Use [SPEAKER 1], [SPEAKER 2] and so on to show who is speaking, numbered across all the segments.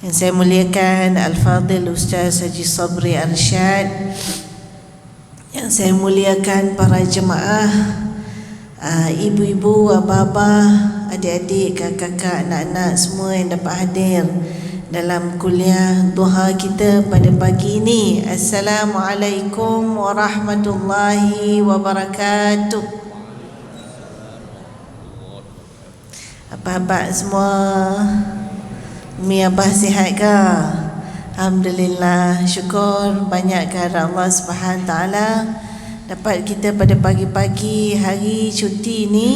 [SPEAKER 1] Yang saya muliakan Al-Fadhil Ustaz Haji Sabri Arsyad, yang saya muliakan para jemaah, ibu-ibu, abah-abah, adik-adik, kakak-kakak, anak-anak semua yang dapat hadir dalam kuliah duha kita pada pagi ini. Assalamualaikum warahmatullahi wabarakatuh. Apa-apa semua? Umi abah sihat ke? Alhamdulillah, syukur banyak kepada Allah Subhanahu Taala dapat kita pada pagi-pagi hari cuti ini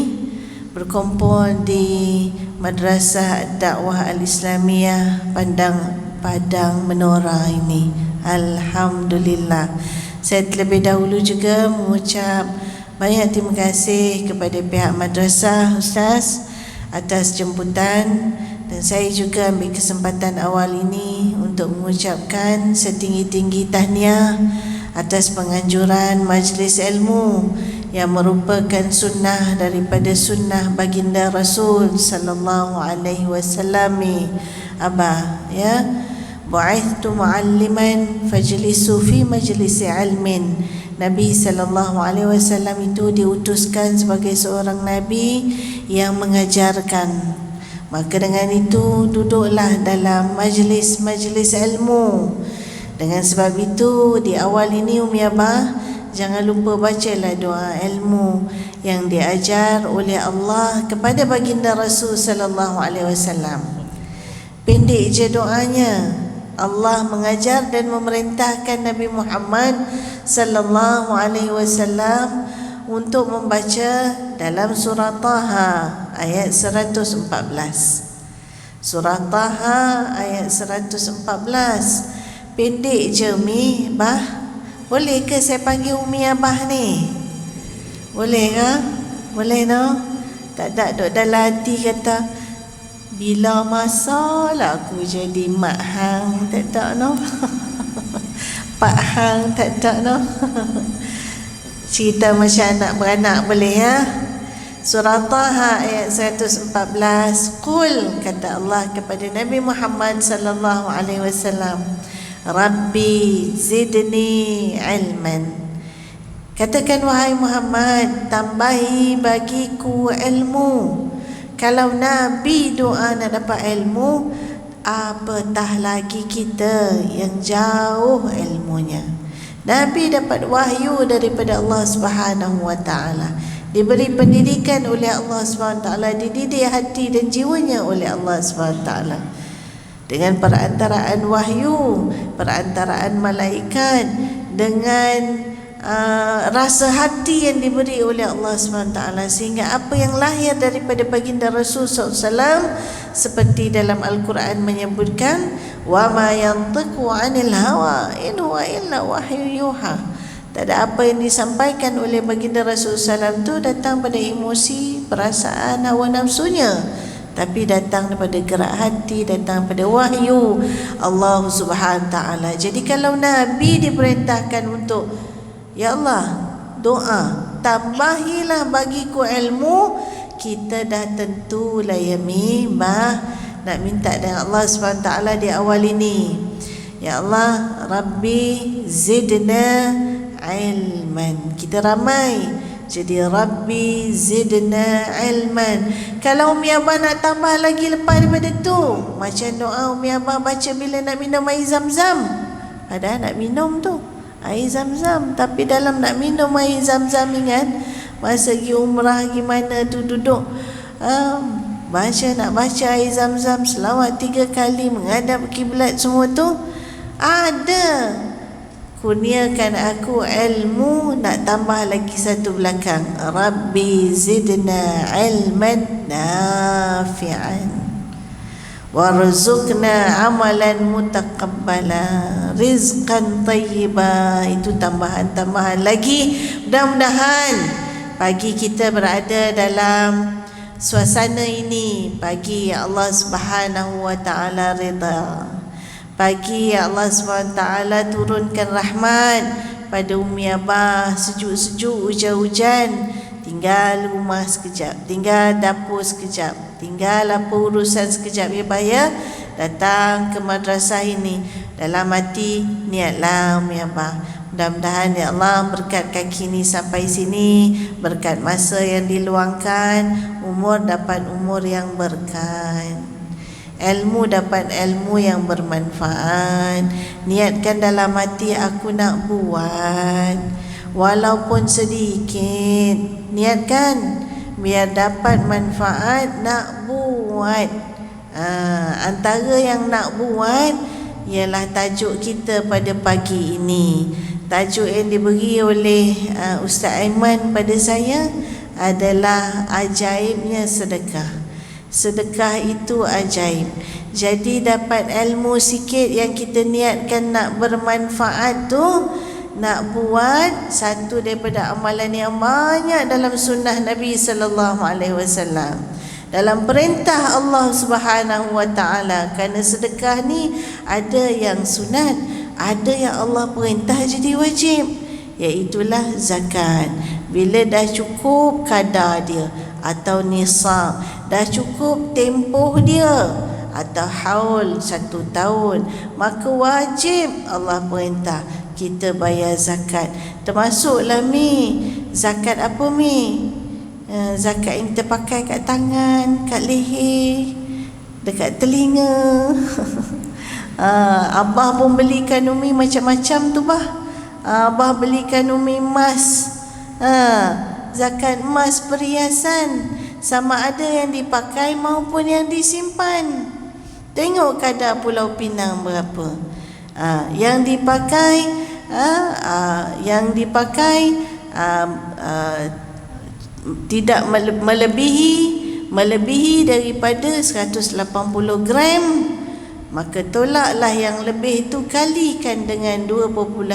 [SPEAKER 1] berkumpul di Madrasah Dakwah Al-Islamiyah Padang Menora ini. Alhamdulillah. Saya terlebih dahulu juga mengucap banyak terima kasih kepada pihak madrasah Ustaz atas jemputan. Dan saya juga ambil kesempatan awal ini untuk mengucapkan setinggi-tinggi tahniah atas penganjuran majlis ilmu yang merupakan sunnah daripada sunnah baginda Rasul sallallahu alaihi wasallam. Abah, ya, bu'ithtu mu'alliman fajlisu fi majlisi ilmin. Nabi sallallahu alaihi wasallam itu diutuskan sebagai seorang nabi yang mengajarkan. Maka dengan itu duduklah dalam majlis-majlis ilmu. Dengan sebab itu di awal ini Umi Abah jangan lupa bacalah doa ilmu yang diajar oleh Allah kepada baginda Rasul sallallahu alaihi wasallam. Pendek je doanya. Allah mengajar dan memerintahkan Nabi Muhammad sallallahu alaihi wasallam untuk membaca dalam surah Taha ayat 114. Surah Taha ayat 114. Pendek je Umi, bah. Boleh ke saya panggil Umi Abah ni? Boleh ke? Boleh no? Tak ada duk dalam hati kata bila masalah aku jadi mak hang, tak ada no. Pak hang, tak ada no. Cerita macam anak beranak boleh ya. Surah Taha ayat 114. Qul, kata Allah kepada Nabi Muhammad sallallahu alaihi wasallam, Rabbi zidni ilman. Katakan wahai Muhammad, tambahi bagiku ilmu. Kalau Nabi doa nak dapat ilmu, apatah lagi kita yang jauh ilmunya. Nabi dapat wahyu daripada Allah Subhanahu wa taala, diberi pendidikan oleh Allah Subhanahu wa taala, dididik hati dan jiwanya oleh Allah Subhanahu wa taala dengan perantaraan wahyu, perantaraan malaikat, dengan rasa hati yang diberi oleh Allah SWT, sehingga apa yang lahir daripada baginda Rasul SAW seperti dalam Al-Quran menyebutkan, wa ma yantiqu 'anil hawa in huwa illa wahyu yuha. Tak ada apa yang disampaikan oleh baginda Rasul SAW itu datang pada emosi, perasaan, hawa nafsunya, tapi datang daripada gerak hati, datang pada wahyu Allah Subhanahu Taala. Jadi kalau Nabi diperintahkan untuk, ya Allah, doa, tambahilah bagiku ilmu, kita dah tentulah ya Mbah nak minta dengan Allah SWT di awal ini. Ya Allah, Rabbi zidna ilman. Kita ramai, jadi Rabbi zidna ilman. Kalau Umi Abah nak tambah lagi lepas daripada tu, macam doa Umi Abah baca bila nak minum air zam-zam. Padahal nak minum tu air zam-zam, tapi dalam nak minum air zam-zam, ingat masa pergi umrah gimana tu duduk nak baca air zam-zam selawat 3 kali, menghadap kiblat, semua tu ada. Kurniakan aku ilmu, nak tambah lagi satu belakang, Rabbi zidna ilman nafi'an warzuqna amalan mutaqabbala rizqan tayyiba. Itu tambahan-tambahan lagi. Mudah-mudahan pagi kita berada dalam suasana ini, pagi Allah Subhanahu wa taala redha, pagi Allah Subhanahu wa taala turunkan rahmat pada Umi Abah, sejuk-sejuk, hujan-hujan, tinggal rumah sekejap, tinggal dapur sekejap, tinggal apa urusan sekejap ya Bah ya. datang ke madrasah ini, dalam hati niatlah Umi Abah, mudah-mudahan ya Allah berkat kaki ni sampai sini, berkat masa yang diluangkan, umur dapat umur yang berkat, ilmu dapat ilmu yang bermanfaat. Niatkan dalam hati, aku nak buat walaupun sedikit, niatkan biar dapat manfaat, nak buat. Antara yang nak buat ialah tajuk kita pada pagi ini. Tajuk yang diberi oleh Ustaz Aiman pada saya adalah ajaibnya sedekah. Sedekah itu ajaib. Jadi dapat ilmu sikit yang kita niatkan nak bermanfaat tu, nak buat satu daripada amalan yang banyak dalam sunnah Nabi sallallahu alaihi wasallam, dalam perintah Allah Subhanahu wa taala. Kerana sedekah ni ada yang sunat, ada yang Allah perintah jadi wajib, iaitulah zakat. Bila dah cukup kadar dia atau nisab, dah cukup tempoh dia atau haul 1 tahun, maka wajib Allah perintah kita bayar zakat. Termasuklah Mi, zakat apa Mi? Zakat yang kita pakai kat tangan, kat leher, dekat telinga. Abah pun belikan Umi macam-macam tu bah. Abah belikan Umi emas, zakat emas perhiasan, sama ada yang dipakai maupun yang disimpan. Tengok kadar Pulau Pinang berapa. Yang dipakai tidak melebihi daripada 180 gram, maka tolaklah yang lebih itu, kalikan dengan 2.5,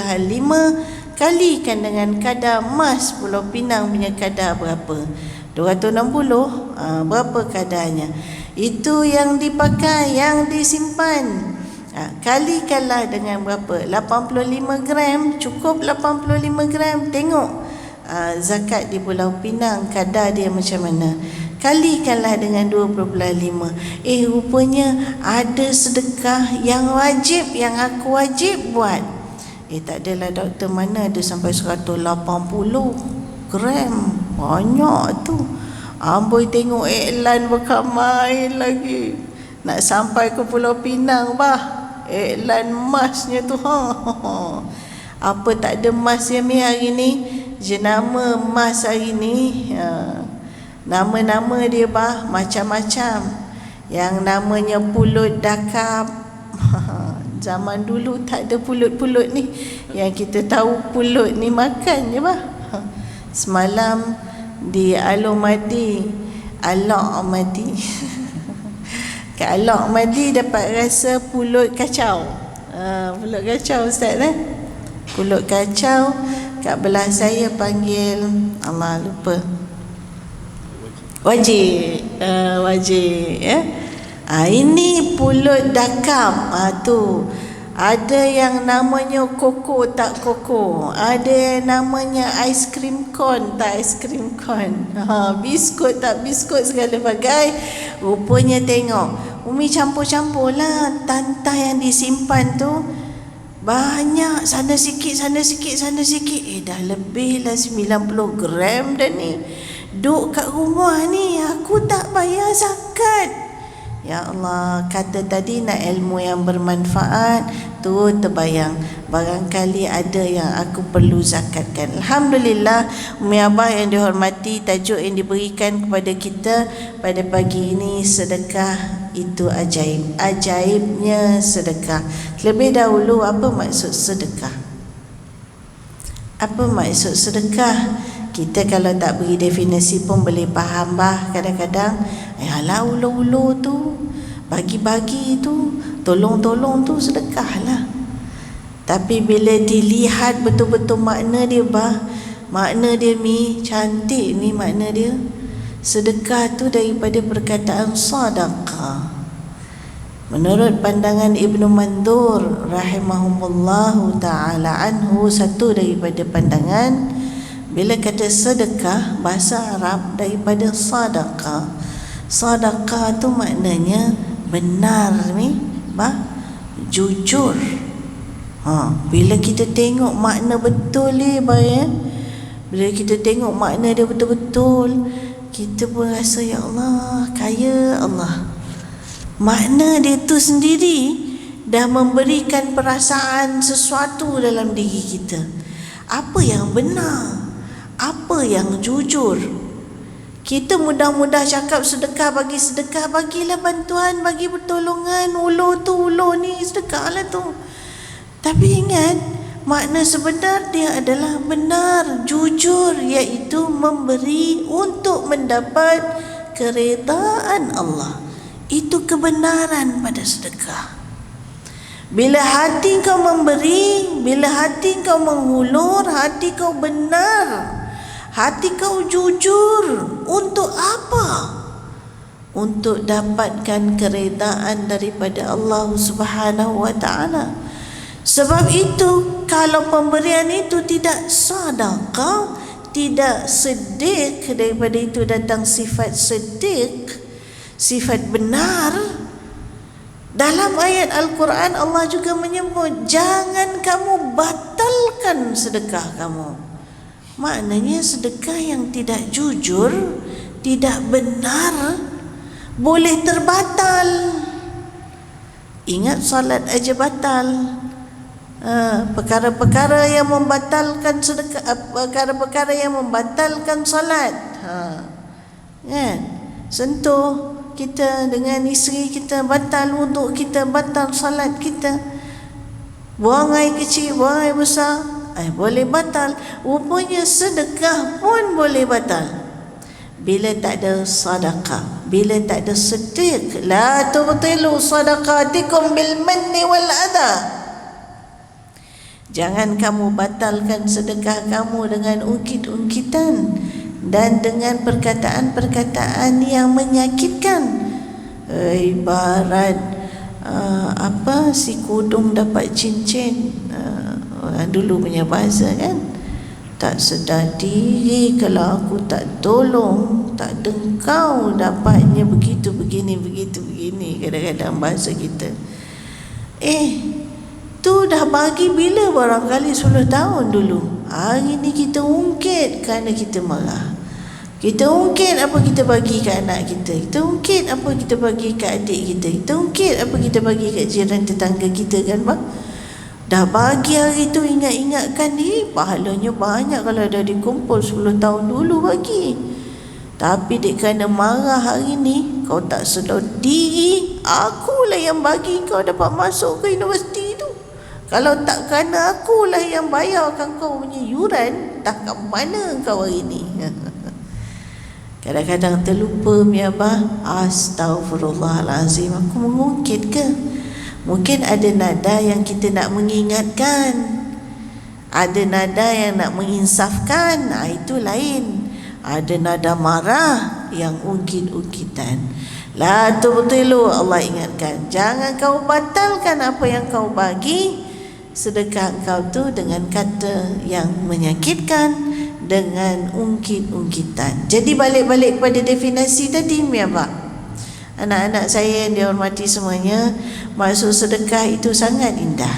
[SPEAKER 1] kalikan dengan kadar emas Pulau Pinang punya kadar berapa, 260, berapa kadarnya. Itu yang dipakai, yang disimpan. Kalikanlah dengan berapa, 85 gram, cukup 85 gram. Tengok zakat di Pulau Pinang kadar dia macam mana, kalikanlah dengan 2.5. Rupanya ada sedekah yang wajib, yang aku wajib buat. Tak adalah doktor, mana ada sampai 180 gram, banyak tu. Amboi tengok iklan berkamai lagi, nak sampai ke Pulau Pinang bah, iklan emasnya tu. Apa tak ada emas ya Mi hari ni? Jenama emas hari ni, nama-nama dia bah macam-macam. Yang namanya pulut dakap. Zaman dulu tak ada pulut-pulut ni. Yang kita tahu pulut ni makan je bah. Semalam di Alok-Madi kat Alok-Madi dapat rasa pulut kacau. Pulut kacau Ustaz pulut kacau. Kat belah saya panggil, Allah lupa, wajib ya. Ini pulut dakap. Tu ada yang namanya koko tak koko, ada yang namanya ice cream cone tak ice cream cone, biskut tak biskut, segala bagai. Rupanya tengok Umi campur-campur lah tantah yang disimpan tu. Banyak, sana sikit, sana sikit, sana sikit. Dah lebih lah 90 gram dah ni. Duk kat rumah ni, aku tak bayar zakat. Ya Allah, kata tadi nak ilmu yang bermanfaat, tu terbayang, barangkali ada yang aku perlu zakatkan. Alhamdulillah, Umi Abah yang dihormati, tajuk yang diberikan kepada kita pada pagi ini, sedekah itu ajaib. Ajaibnya sedekah. Lebih dahulu, apa maksud sedekah? Apa maksud sedekah? Kita kalau tak beri definisi pun boleh faham bah. Kadang-kadang alah ulu-ulu tu, bagi-bagi tu, tolong-tolong tu sedekah lah. Tapi bila dilihat betul-betul makna dia bah, makna dia Mi, cantik Mi makna dia. Sedekah tu daripada perkataan sadaqah. Menurut pandangan Ibnu Mandur rahimahumullahu ta'ala anhu, satu daripada pandangan, bila kata sedekah, bahasa Arab daripada sadaqah. Sadaqah tu maknanya benar Mi, Jujur. Bila kita tengok makna betul ni, bila kita tengok makna dia betul-betul, kita pun rasa, ya Allah, kaya Allah. Makna dia tu sendiri dah memberikan perasaan sesuatu dalam diri kita. Apa yang benar, apa yang jujur. Kita mudah-mudah cakap sedekah, bagilah bantuan, bagi pertolongan, ulur tu, ulur ni, sedekahlah tu. Tapi ingat, makna sebenar dia adalah benar, jujur, iaitu memberi untuk mendapat keredaan Allah. Itu kebenaran pada sedekah. Bila hati kau memberi, bila hati kau menghulur, hati kau benar, hati kau jujur, untuk apa? Untuk dapatkan keredaan daripada Allah Subhanahu wa ta'ala. Sebab itu, kalau pemberian itu tidak sedekah, tidak sedik, daripada itu datang sifat sedik, sifat benar. Dalam ayat Al-Quran Allah juga menyebut, jangan kamu batalkan sedekah kamu. Maknanya sedekah yang tidak jujur, tidak benar, boleh terbatal. Ingat, salat aja batal. Perkara-perkara yang membatalkan sedekah, perkara-perkara yang membatalkan salat, kan? Sentuh kita dengan isteri kita, batal wuduk kita, batal salat kita. Buang air kecil, buang air besar, boleh batal. Rupanya sedekah pun boleh batal bila tak ada sedekah, bila tak ada sedekah. La tubtilu sadaqatikum bil manni wal adha. Jangan kamu batalkan sedekah kamu dengan ungkit-ungkitan dan dengan perkataan-perkataan yang menyakitkan. Ibarat si kudung dapat cincin, orang dulu punya bahasa kan, tak sedar diri kalau aku tak tolong, tak dengkau, dapatnya begitu begini, kadang-kadang bahasa kita. Tu dah bagi bila, barangkali 10 tahun dulu. Hari ni kita ungkit kerana kita marah. Kita ungkit apa kita bagi ke anak kita, kita ungkit apa kita bagi ke adik kita, kita ungkit apa kita bagi ke jiran tetangga kita, kan bang? Dah bagi hari tu, ingat-ingatkan ni, pahalanya banyak kalau dah dikumpul 10 tahun dulu bagi. Tapi dek kerana marah hari ni, kau tak sedar diri, akulah yang bagi kau dapat masuk ke universiti tu. Kalau tak kerana akulah yang bayarkan kau punya yuran, tak kat mana kau hari ni. Kadang-kadang terlupa, mi abah, astagfirullahalazim, aku mengungkit ke? Mungkin ada nada yang kita nak mengingatkan, ada nada yang nak menginsafkan, itu lain. Ada nada marah yang ungkit-ungkitan. La tubtilu, Allah ingatkan, jangan kau batalkan apa yang kau bagi, sedekah kau tu dengan kata yang menyakitkan, dengan ungkit-ungkitan. Jadi balik-balik pada definisi tadi, ya Pak, anak-anak saya yang dihormati semuanya, maksud sedekah itu sangat indah.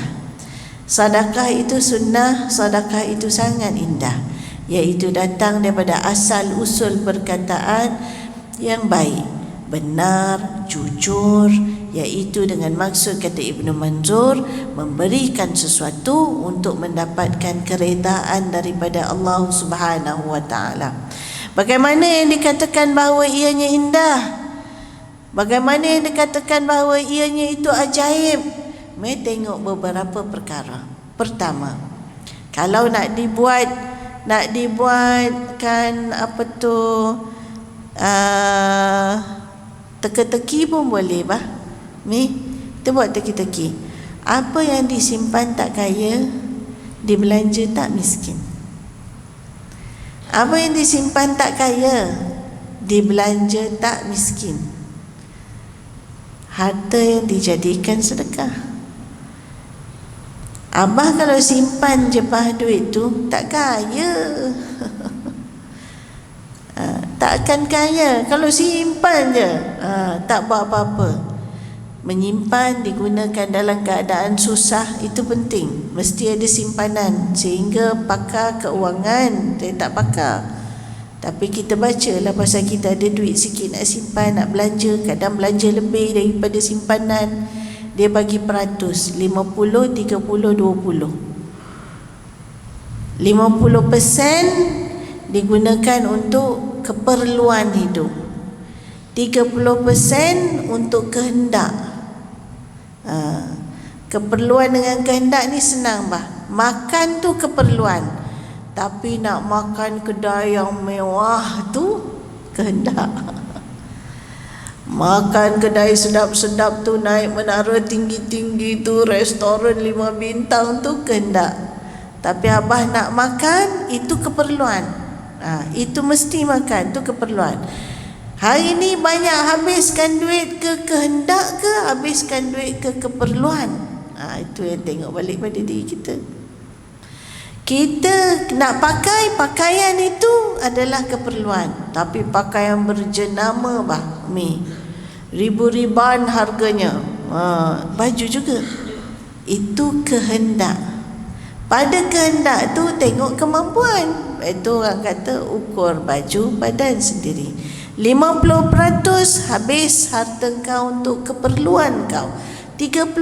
[SPEAKER 1] Sedekah itu sunnah, sedekah itu sangat indah, iaitu datang daripada asal usul perkataan yang baik, benar, jujur, iaitu dengan maksud, kata Ibnu Manzur, memberikan sesuatu untuk mendapatkan keredaan daripada Allah Subhanahu wa ta'ala. Bagaimana yang dikatakan bahawa ianya indah? Bagaimana yang dikatakan bahawa ianya itu ajaib? Mari tengok beberapa perkara. Pertama, kalau nak dibuatkan teka-teki pun boleh bah. Kita buat teki-teki. Apa yang disimpan tak kaya, dibelanja tak miskin. Apa yang disimpan tak kaya, dibelanja tak miskin. Harta yang dijadikan sedekah. Abah kalau simpan je duit tu, tak kaya. Tak akan kaya. Kalau simpan je, tak buat apa-apa. Menyimpan digunakan dalam keadaan susah itu penting. Mesti ada simpanan. Sehingga pakar keuangan, saya tak pakar, tapi kita baca lah pasal kita ada duit sikit nak simpan, nak belanja. Kadang belanja lebih daripada simpanan. Dia bagi peratus 50, 30, 20. 50% digunakan untuk keperluan hidup, 30% untuk kehendak. Keperluan dengan kehendak ni senang bah. Makan tu keperluan, tapi nak makan kedai yang mewah tu kehendak. Makan kedai sedap-sedap tu, naik menara tinggi-tinggi tu, restoran 5 bintang tu kehendak. Tapi abah nak makan, itu keperluan. Itu mesti makan, tu keperluan. Hari ni banyak habiskan duit ke kehendak ke habiskan duit ke keperluan? Itu yang tengok balik pada diri kita. Kita nak pakai pakaian itu adalah keperluan, tapi pakaian berjenama bah, ribu-ribuan harganya, baju juga, itu kehendak. Pada kehendak tu tengok kemampuan. Itu orang kata ukur baju badan sendiri. 50% habis harta kau untuk keperluan kau, 30%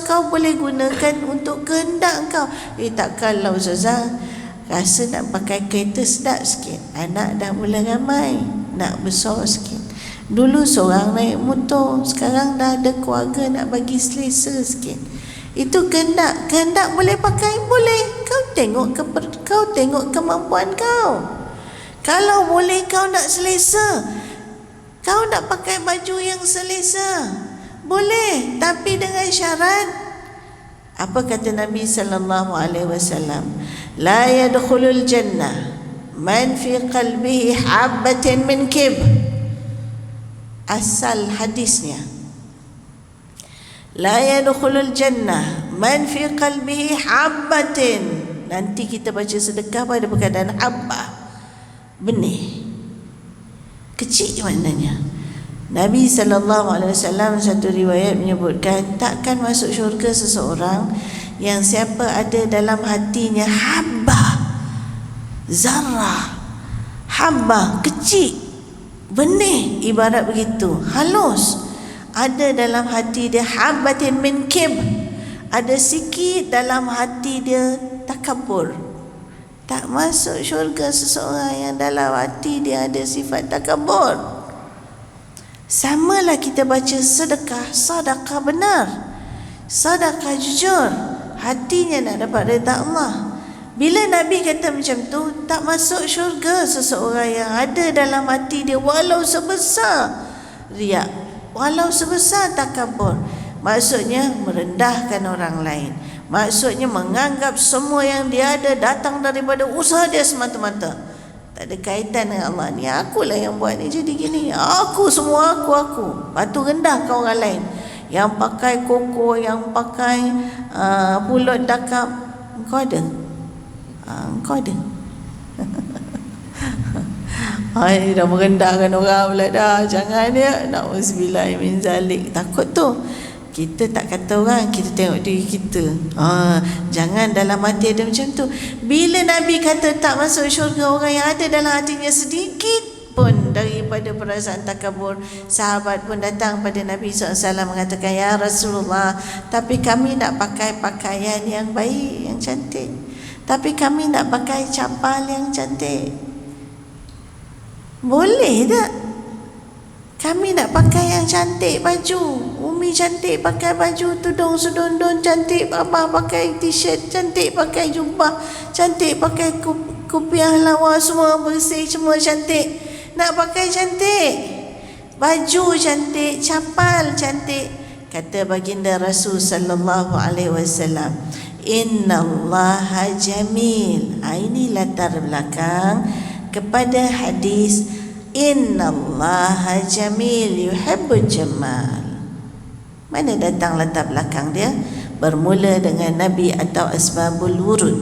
[SPEAKER 1] kau boleh gunakan untuk kehendak kau. Takkanlah Ustazah rasa nak pakai kereta sedap sikit, anak dah mula ramai, nak besar sikit. Dulu seorang naik motor, sekarang dah ada keluarga, nak bagi selesa sikit. Itu kehendak. Kehendak boleh pakai? Boleh. Kau tengok kemampuan kau. Kalau boleh kau nak selesa, kau nak pakai baju yang selesa, boleh, tapi dengan syarat. Apa kata Nabi sallallahu alaihi wasallam? La yadkhulul jannah man fi qalbihi habbatin min kibr. Asal hadisnya, la yadkhulul jannah man fi qalbihi habbatin. Nanti kita baca sedekah pada perkataan habbah, benih kecil maknanya. Nabi SAW satu riwayat menyebutkan, takkan masuk syurga seseorang yang siapa ada dalam hatinya habbah, zarah, habbah kecil, benih ibarat begitu, halus, ada dalam hati dia habbatin min kibr, ada sikit dalam hati dia takabur. Tak masuk syurga seseorang yang dalam hati dia ada sifat takabur. Samalah kita baca sedekah, sedekah benar, sedekah jujur, hatinya nak dapat redha Allah. Bila Nabi kata macam tu, tak masuk syurga seseorang yang ada dalam hati dia walau sebesar riak, walau sebesar takabur. Maksudnya merendahkan orang lain, maksudnya menganggap semua yang dia ada datang daripada usaha dia semata-mata, tak ada kaitan dengan Allah. Ni akulah yang buat ni jadi gini, aku semua aku. Lepas tu rendahkan orang lain yang pakai koko, yang pakai pulut dakap. Engkau ada? Engkau ada? Ay, dah merendahkan orang pula dah. Jangan ya. Na'udzubillah min zalik. Takut tu. Kita tak kata orang, kita tengok diri kita. Jangan dalam hati ada macam tu. Bila Nabi kata tak masuk syurga orang yang ada dalam hatinya sedikit pun daripada perasaan takabur, sahabat pun datang pada Nabi SAW mengatakan, ya Rasulullah, tapi kami nak pakai pakaian yang baik, yang cantik, tapi kami nak pakai capal yang cantik, boleh tak? Kami nak pakai yang cantik baju. Umi cantik pakai baju tudung sedondon cantik, abah pakai t-shirt cantik, pakai jubah cantik, pakai kopiah lawa, semua bersih, semua cantik. Nak pakai cantik, baju cantik, capal cantik. Kata baginda Rasul sallallahu alaihi wasallam, innallaha jamil. Ini latar belakang kepada hadis innallaha jamil yuhibbul jamal. Mana datang latar belakang dia? Bermula dengan Nabi atau asbabul wurud.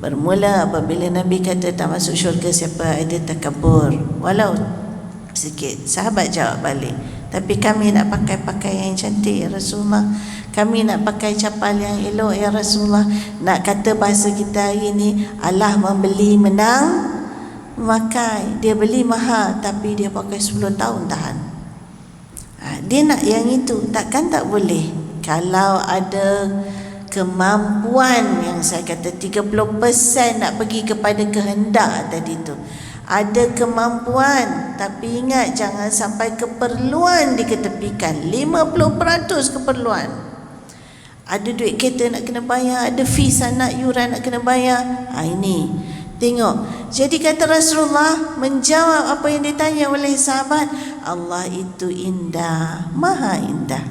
[SPEAKER 1] Bermula apabila Nabi kata tak masuk syurga siapa ada takabur, walau sikit. Sahabat jawab balik, Tapi kami nak pakai pakaian yang cantik ya Rasulullah. Kami nak pakai capal yang elok ya Rasulullah. Nak kata bahasa kita hari ni, Allah membeli menang memakai. Dia beli mahal tapi dia pakai 10 tahun tahan. Dia nak yang itu. Takkan tak boleh. Kalau ada kemampuan yang saya kata 30% nak pergi kepada kehendak tadi tu, ada kemampuan, tapi ingat jangan sampai keperluan diketepikan. 50% keperluan. Ada duit kereta nak kena bayar, ada fees anak yuran nak kena bayar. Ini tengok. Jadi kata Rasulullah menjawab apa yang ditanya oleh sahabat, Allah itu indah, maha indah,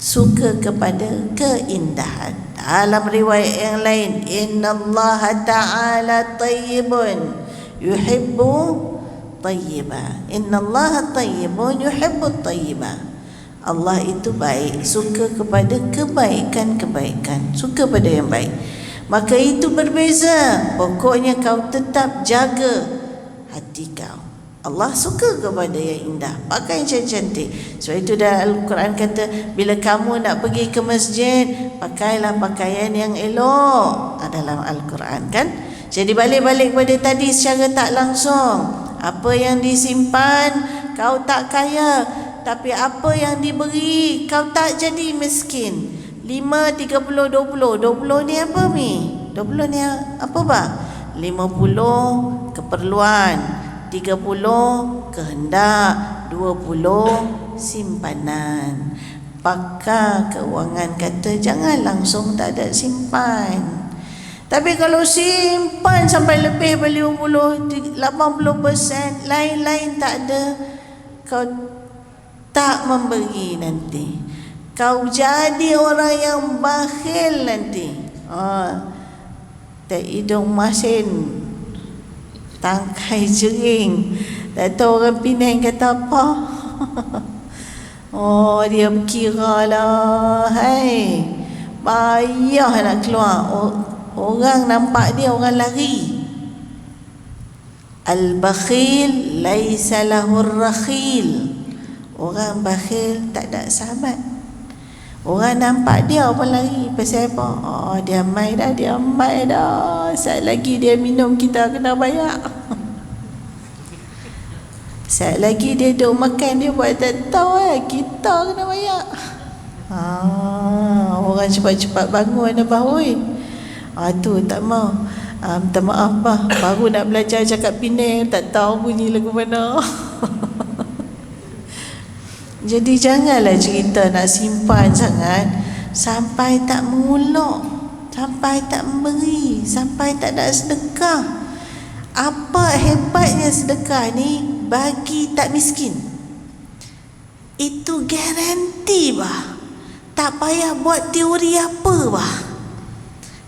[SPEAKER 1] suka kepada keindahan. Dalam riwayat yang lain, innallaha ta'ala tayyibun yuhibbu tayyiba. Innallaha tayyibun yuhibbu tayyiba. Allah itu baik, suka kepada kebaikan-kebaikan, suka pada yang baik. Maka itu berbeza. Pokoknya kau tetap jaga hati kau. Allah suka kepada yang indah, pakai yang cantik. Sebab itu dalam Al-Quran kata, bila kamu nak pergi ke masjid, pakailah pakaian yang elok. Dalam Al-Quran kan. Jadi balik-balik pada tadi secara tak langsung, apa yang disimpan kau tak kaya, tapi apa yang diberi kau tak jadi miskin. 5, 30, 20. 20 ni apa ni? 20 ni apa bah? 50 keperluan, 30 kehendak, 20 simpanan. Pakar keuangan kata jangan langsung tak ada simpan. Tapi kalau simpan sampai lebih dari 50, 80%, lain-lain tak ada, kau tak memberi nanti. Kau jadi orang yang bakhil nanti. Tak hidung masin, tangkai jering. Tak tahu orang Penang kata apa. Dia berkira lah, hai, payah nak keluar. Orang nampak dia orang lari. Al-bakhil laisa lahur rakhil. Orang bakhil tak ada sahabat. Orang nampak dia apa lari. Pasal apa? Dia mai dah, dia mai dah. Saat lagi dia minum, kita kena bayar. Saat lagi dia duduk makan, dia buat tak tahu kita kena bayar. Orang cepat-cepat bangun dah bahui. Tu tak mau. Minta maaf bah, baru nak belajar cakap Penang, tak tahu bunyi lagu mana. Jadi janganlah cerita nak simpan sangat sampai tak mengulok, sampai tak memberi, sampai tak ada sedekah. Apa hebatnya sedekah ni? Bagi tak miskin. Itu garanti bah. Tak payah buat teori apa bah.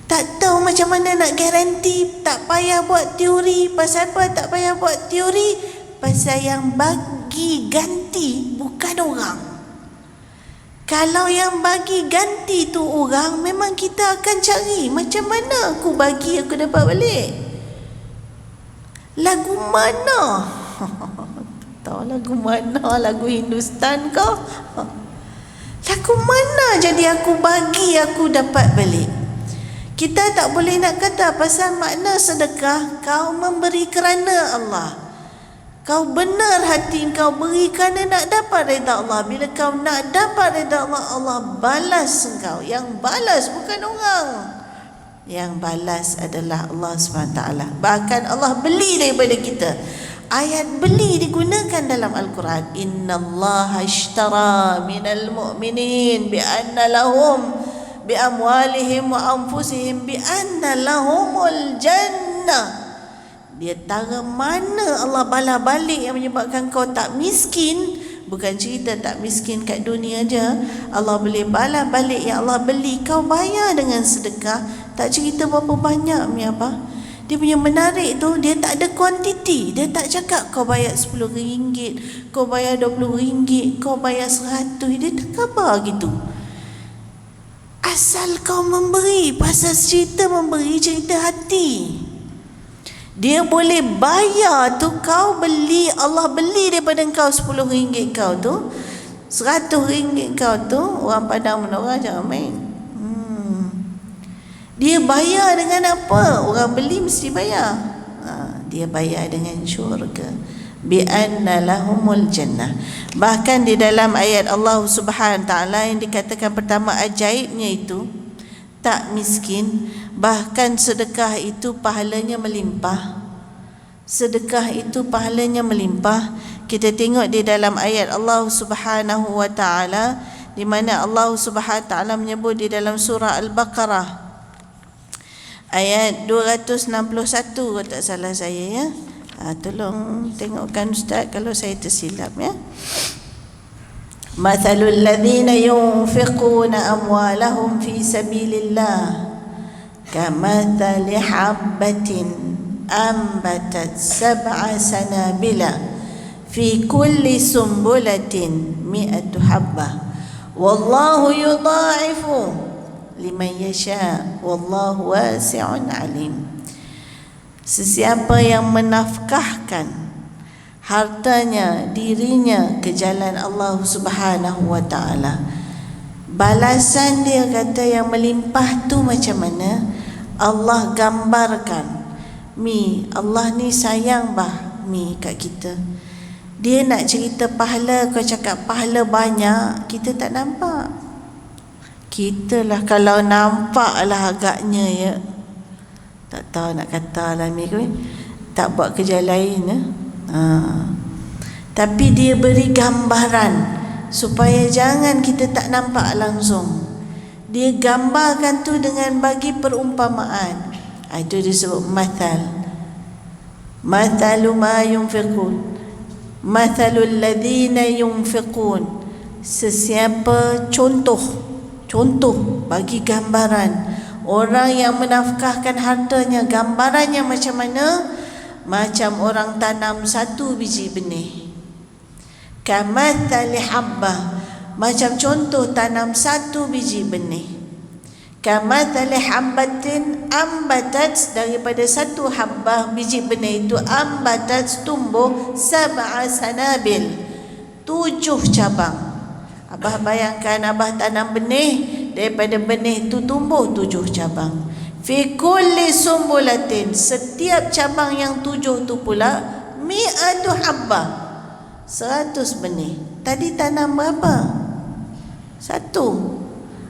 [SPEAKER 1] Tak tahu macam mana nak garanti, tak payah buat teori. Pasal apa tak payah buat teori? Pasal yang bagi ganti bukan orang. Kalau yang bagi ganti tu orang, memang kita akan cari macam mana aku bagi aku dapat balik. Lagu mana? Tahu lagu mana? Lagu Hindustan ke? Lagu mana jadi aku bagi aku dapat balik? Kita tak boleh nak kata pasal makna sedekah, kau memberi kerana Allah. Kau benar hati kau beri kerana nak dapat redha Allah. Bila kau nak dapat redha Allah, Allah balas engkau. Yang balas bukan orang. Yang balas adalah Allah SWT. Bahkan Allah beli daripada kita. Ayat beli digunakan dalam Al-Quran. Innallaha ashtara minal mu'minin bi'anna lahum bi'amwalihim wa anfusihim bi'anna lahumul jannah. Dia tara mana Allah bala balik yang menyebabkan kau tak miskin. Bukan cerita tak miskin kat dunia aja. Allah boleh bala balik yang Allah beli kau bayar dengan sedekah. Tak cerita berapa banyak ni apa. Dia punya menarik tu, dia tak ada kuantiti. Dia tak cakap kau bayar RM10, kau bayar RM20, kau bayar RM100. Dia tak khabar gitu. Asal kau memberi. Pasal cerita memberi, cerita hati. Dia boleh bayar tu, kau beli, Allah beli daripada kau RM10 kau tu. RM100 kau tu, orang Padang Menara jangan main. Dia bayar dengan apa? Orang beli mesti bayar. Dia bayar dengan syurga. Bi'anna lahumul jannah. Bahkan di dalam ayat Allah Subhanahu Taala yang dikatakan pertama ajaibnya itu, tak miskin, bahkan sedekah itu pahalanya melimpah. Sedekah itu pahalanya melimpah. Kita tengok di dalam ayat Allah Subhanahu wa taala, di mana Allah Subhanahu wa taala menyebut di dalam surah Al-Baqarah ayat 261 kalau tak salah saya ya. Tolong tengokkan Ustaz kalau saya tersilap ya. Mathalul ladzina yunfiquna amwalahum fi sabilillah kamathali habbatin ambatat sab'a sanabila fi kulli sumbulatin mi'atu habbah wallahu yudha'ifu liman yasha wallahu wasi'un alim. Sesiapa yang menafkahkan hartanya, dirinya ke jalan Allah Subhanahu wa taala, balasan dia kata yang melimpah tu macam mana? Allah gambarkan, Allah ni sayang kat kita. Dia nak cerita pahala, kau cakap pahala banyak, kita tak nampak. Kita lah kalau nampak lah agaknya ya, tak tahu nak kata lah ni tak buat kerja lain ya. Tapi dia beri gambaran supaya jangan kita tak nampak langsung. Dia gambarkan tu dengan bagi perumpamaan. Itu disebut mathal. Mathalu ma yunfiqun, mathalul ladzina yunfiqun. Sesiapa contoh bagi gambaran orang yang menafkahkan hartanya, gambarannya macam mana? Macam orang tanam satu biji benih. Kamathali habbah, macam contoh tanam satu biji benih. Kamathali habbatin ambatat, daripada satu habbah biji benih itu ambatat tumbuh sab'a sanabil, 7 cabang. Abah bayangkan abah tanam benih, daripada benih itu tumbuh 7 cabang. Fi kulli sumbulatin, setiap cabang yang 7 tu pula mi'atu habbah, 100 benih. Tadi tanam berapa? 1.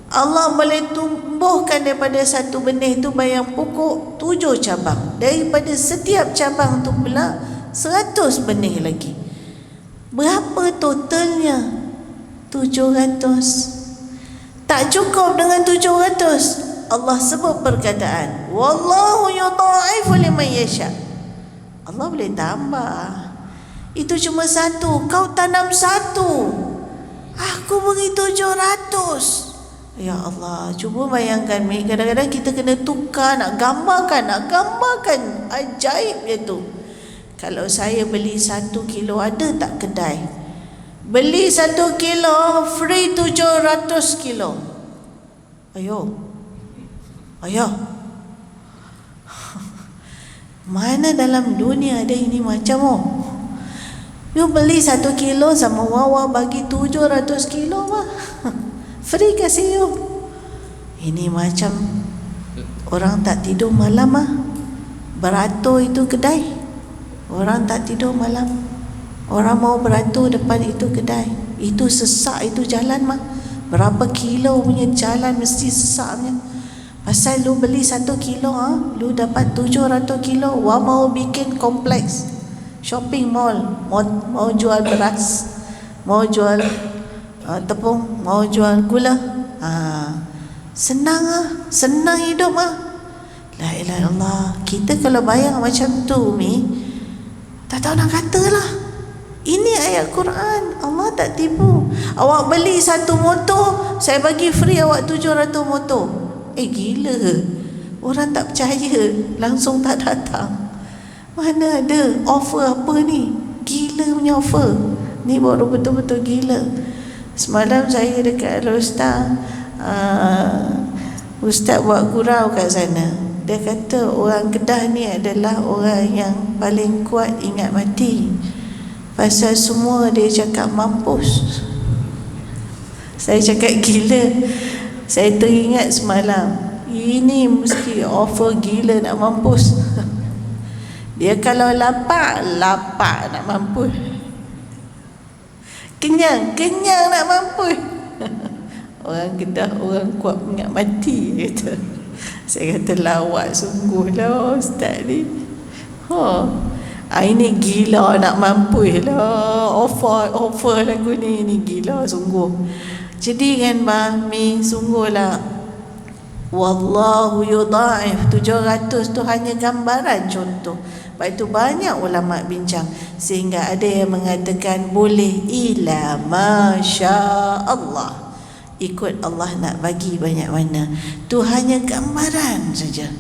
[SPEAKER 1] Allah boleh tumbuhkan daripada satu benih tu bayang pokok 7 cabang. Daripada setiap cabang tu pula 100 benih lagi. Berapa totalnya? 700. Tak cukup dengan 700. Allah sebut perkataan wallahu yudha'ifu liman yasha. Allah boleh tambah. Itu cuma 1, kau tanam 1, aku beri 700. Ya Allah, cuba bayangkan kadang-kadang kita kena tukar, nak gambarkan ajaib dia tu. Kalau saya beli 1 kilo, ada tak kedai beli 1 kilo free 700 kilo? Ayo mana dalam dunia ada ini macam you beli 1 kilo sama wawa bagi 700 kilo mah free kasih you. Ini macam orang tak tidur malam beratur itu kedai. Orang tak tidur malam, orang mau beratur depan itu kedai. Itu sesak itu jalan berapa kilo punya jalan mesti sesaknya. Pasal lu beli 1 kilo lu dapat 700 kilo. Wah mau bikin kompleks shopping mall, mau jual beras, mau jual tepung, mau jual gula. Senang hidup La ilaha illallah. Kita kalau bayang macam tu tak tahu nak kata lah. Ini ayat Quran, Allah tak tipu. Awak beli 1 motor, saya bagi free awak 700 motor. Gila. Orang tak percaya, langsung tak datang. Mana ada offer apa ni? Gila punya offer. Ni baru betul-betul gila. Semalam saya dekat Al-Ustaz, Ustaz buat gurau kat sana. Dia kata orang Kedah ni adalah orang yang paling kuat ingat mati. Pasal semua dia cakap mampus. Saya cakap gila. Saya teringat semalam, ini mesti offer gila nak mampus. Dia kalau lapar nak mampus. Kenyang nak mampus. Orang Kedah, orang kuat ingat mati, kata. Saya kata lawak sungguh lah ustaz ni. Ini gila nak mampus lah. Offer lagu ni gila sungguh. Jadi kan Mahmi, sungguhlah wallahu yudha'if 700 tu hanya gambaran contoh. Sebab itu banyak ulama bincang, sehingga ada yang mengatakan boleh ila masya Allah, ikut Allah nak bagi banyak mana. Tu hanya gambaran saja.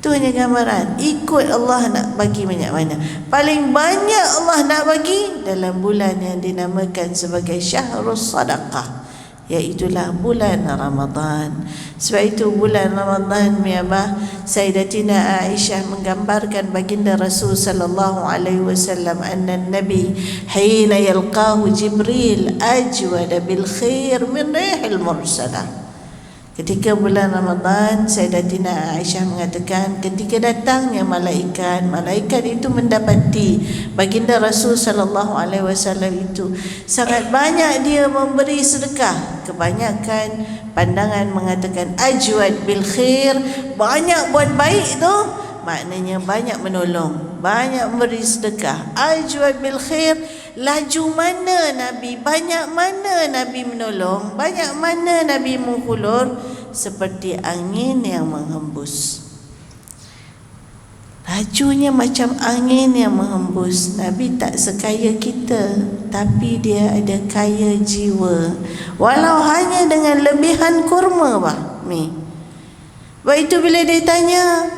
[SPEAKER 1] Tu hanya gambaran, ikut Allah nak bagi banyak mana. Paling banyak Allah nak bagi dalam bulan yang dinamakan sebagai Syahrus Sadaqah, iaitulah bulan Ramadan. Sebab itu bulan Ramadan Sayyidatina Aisyah menggambarkan baginda Rasul sallallahu alaihi wasallam anna Nabi hina yalqahu Jibril ajwada bil khair min rihil mursalah. Ketika bulan Ramadan, Sayyidatina Aisyah mengatakan ketika datangnya malaikat itu mendapati baginda Rasul sallallahu alaihi wasallam itu sangat banyak dia memberi sedekah. Kebanyakan pandangan mengatakan ajwad bil khair, banyak buat baik tu maknanya banyak menolong, banyak memberi sedekah. Ajwad bil khair, laju mana Nabi, banyak mana Nabi menolong, banyak mana Nabi menghulur, seperti angin yang menghembus. Lajunya macam angin yang menghembus. Nabi tak sekaya kita, tapi dia ada kaya jiwa, walau hanya dengan lebihan kurma Sebab itu bila dia tanya,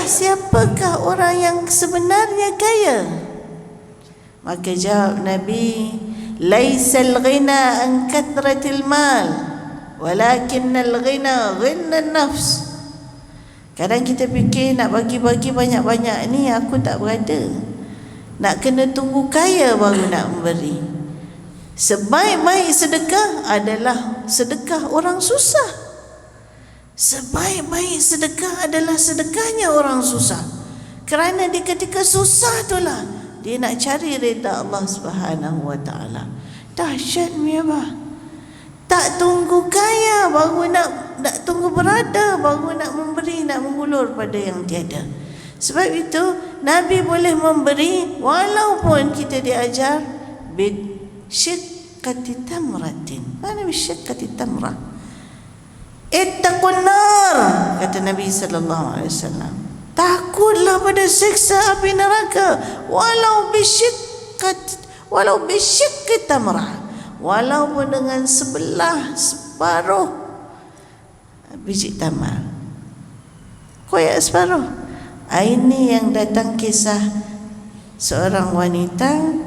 [SPEAKER 1] siapakah orang yang sebenarnya kaya? Maka jawab Nabi, laisal ghina an kathratil mal, walakinnal ghina ghina nafs. Kadang kita fikir nak bagi-bagi banyak-banyak ni aku tak berada. Nak kena tunggu kaya baru nak memberi. Sebaik-baik sedekah adalah sedekah orang susah. Sebaik-baik sedekah adalah sedekahnya orang susah. Kerana di ketika susah itulah dia nak cari redha Allah Subhanahu wa taala. Dahsyat tak tunggu kaya baru nak tunggu berada baru nak memberi, nak mengulur pada yang tiada. Sebab itu Nabi boleh memberi walaupun kita diajar bisyiqqati tamratin. Mana bisyiqqati tamrah? Ittaqun nar, kata Nabi sallallahu alaihi wasallam. Takutlah pada siksa api neraka walau bisyiqqi tamrah, walaupun dengan separuh biji tamar, koyak separuh. Ini yang datang kisah seorang wanita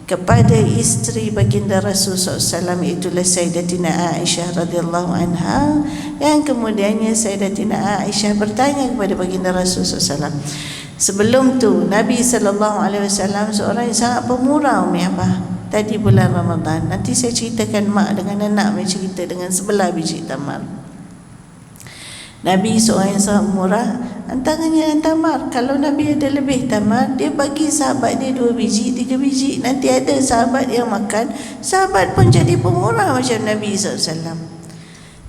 [SPEAKER 1] kepada isteri baginda Rasulullah SAW, itulah Sayyidatina Aisyah radhiyallahu anha, yang kemudiannya Sayyidatina Aisyah bertanya kepada baginda Rasulullah SAW. Sebelum tu Nabi SAW seorang yang sangat pemurah tadi bulan Ramadan. Nanti saya ceritakan mak dengan anak cerita dengan sebelah biji tamar. Nabi seorang yang sangat murah, antaranya dengan tamar. Kalau Nabi ada lebih tamar, dia bagi sahabat dia 2 biji, 3 biji. Nanti ada sahabat yang makan, sahabat pun jadi pemurah macam Nabi SAW.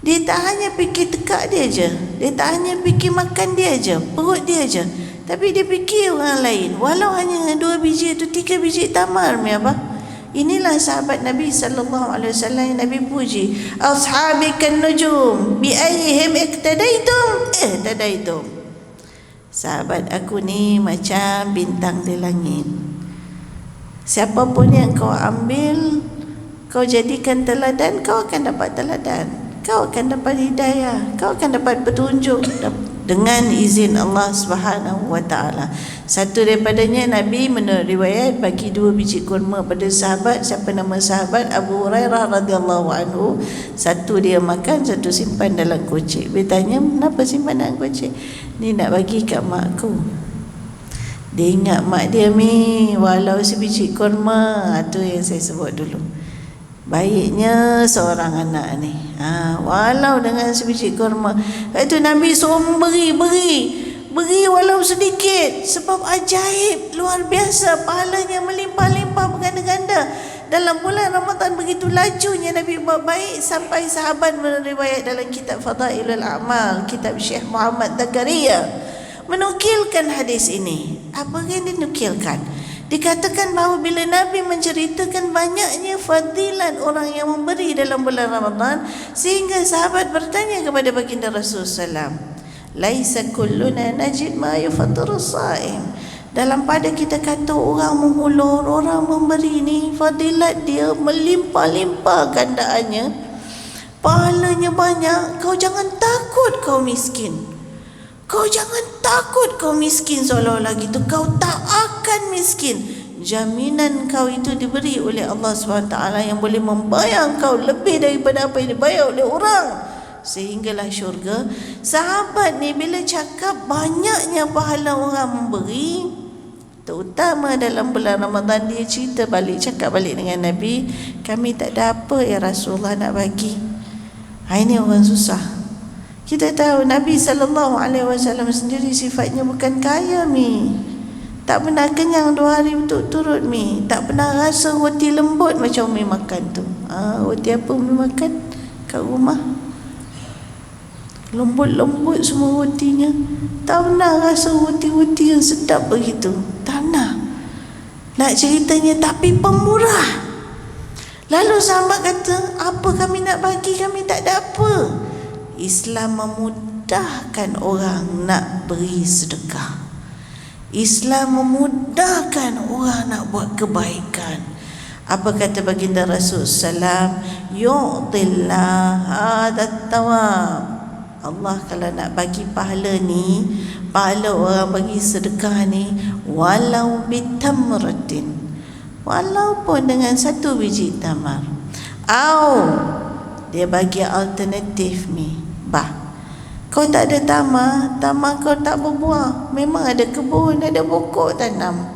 [SPEAKER 1] Dia tak hanya fikir tekak dia je, dia tak hanya fikir makan dia je, perut dia je, tapi dia fikir orang lain. Walau hanya 2 biji itu 3 biji tamar Inilah sahabat Nabi sallallahu alaihi wasallam yang Nabi puji. Ashabikan nujum bi ayyihim iqtadaitum. Sahabat aku ni macam bintang di langit. Siapapun yang kau ambil, kau jadikan teladan, kau akan dapat teladan. Kau akan dapat hidayah, kau akan dapat petunjuk dengan izin Allah Subhanahu wa taala. Satu daripadanya Nabi menurut riwayat bagi 2 biji kurma pada sahabat. Siapa nama sahabat? Abu Hurairah radhiyallahu anhu. Satu dia makan, satu simpan dalam kocik. Dia tanya, kenapa simpan dalam kocik? Ni nak bagi kat mak aku. Dia ingat mak dia walau sebiji kurma. Itu yang saya sebut dulu. Baiknya seorang anak ni, walau dengan sebiji kurma. Itu Nabi suruh beri walau sedikit, sebab ajaib luar biasa, pahalanya melimpah-limpah berganda-ganda. Dalam bulan Ramadan begitu lajunya Nabi buat baik sampai sahabat meriwayat dalam kitab Fadailul A'mal, kitab Syekh Muhammad Zakaria menukilkan hadis ini. Apa yang dinukilkan? Dikatakan bahawa bila Nabi menceritakan banyaknya fadilat orang yang memberi dalam bulan Ramadan, sehingga sahabat bertanya kepada baginda Rasulullah SAW, laisa kulluna najid ma yufaddiru as-saim. Dalam pada kita kata orang menghulur, orang memberi ni fadilat dia melimpah-limpah gandaannya, pahalanya banyak. Kau jangan takut kau miskin. Kau jangan takut kau miskin, seolah-olah gitu kau tak akan miskin. Jaminan kau itu diberi oleh Allah SWT yang boleh membayar kau lebih daripada apa yang dibayar oleh orang, sehinggalah syurga. Sahabat ni bila cakap banyaknya pahala orang memberi, terutama dalam bulan Ramadan, dia cerita balik, cakap balik dengan Nabi, kami tak ada apa ya Rasulullah nak bagi. Ini orang susah. Kita tahu Nabi SAW sendiri sifatnya bukan kaya mi, tak pernah kenyang 2 hari turut mi, tak pernah rasa roti lembut macam mi makan tu. Roti apa mi makan kat rumah? Lembut-lembut semua rotinya. Tak pernah rasa roti-roti yang sedap begitu. Tak pernah. Nak ceritanya, tapi pemurah. Lalu sahabat kata, apa kami nak bagi? Kami tak ada apa. Islam memudahkan orang nak beri sedekah. Islam memudahkan orang nak buat kebaikan. Apa kata baginda Rasulullah SAW? Yu'tillah hadat tawab. Allah kalau nak bagi pahala ni, pahala orang bagi sedekah ni, walau bitamratin, walaupun dengan 1 biji tamar. Dia bagi alternatif ni, kau tak ada tamar kau tak berbuah, memang ada kebun, ada pokok tanam.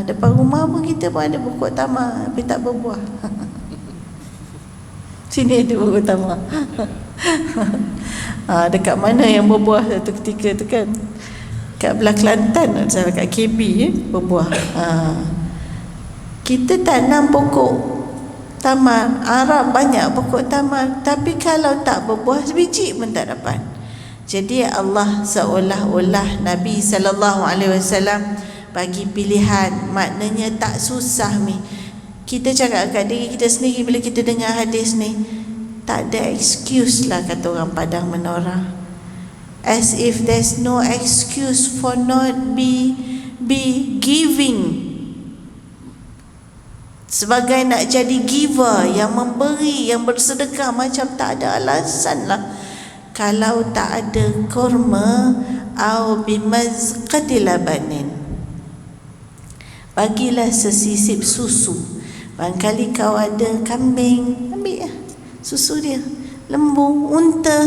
[SPEAKER 1] Depan rumah pun kita pun ada pokok tamar, tapi tak berbuah. Sini ada pokok tamar. Dekat mana yang berbuah satu ketika tu kan? Kat belah Kelantan, misalnya kat KB berbuah. Kita tanam pokok tamar, Arab banyak pokok tamar, tapi kalau tak berbuah sebiji pun tak dapat. Jadi Allah seolah-olah Nabi SAW bagi pilihan, maknanya tak susah mi. Kita cakap kat diri kita sendiri bila kita dengar hadis ni, tak ada excuse lah, kata orang Padang Menora. As if there's no excuse for not be giving. Sebagai nak jadi giver, yang memberi, yang bersedekah, macam tak ada alasan lah. Kalau tak ada kurma, au bimazqati labanin, bagilah sesisip susu. Barangkali kau ada kambing, ambil lah susu dia. Lembu, unta,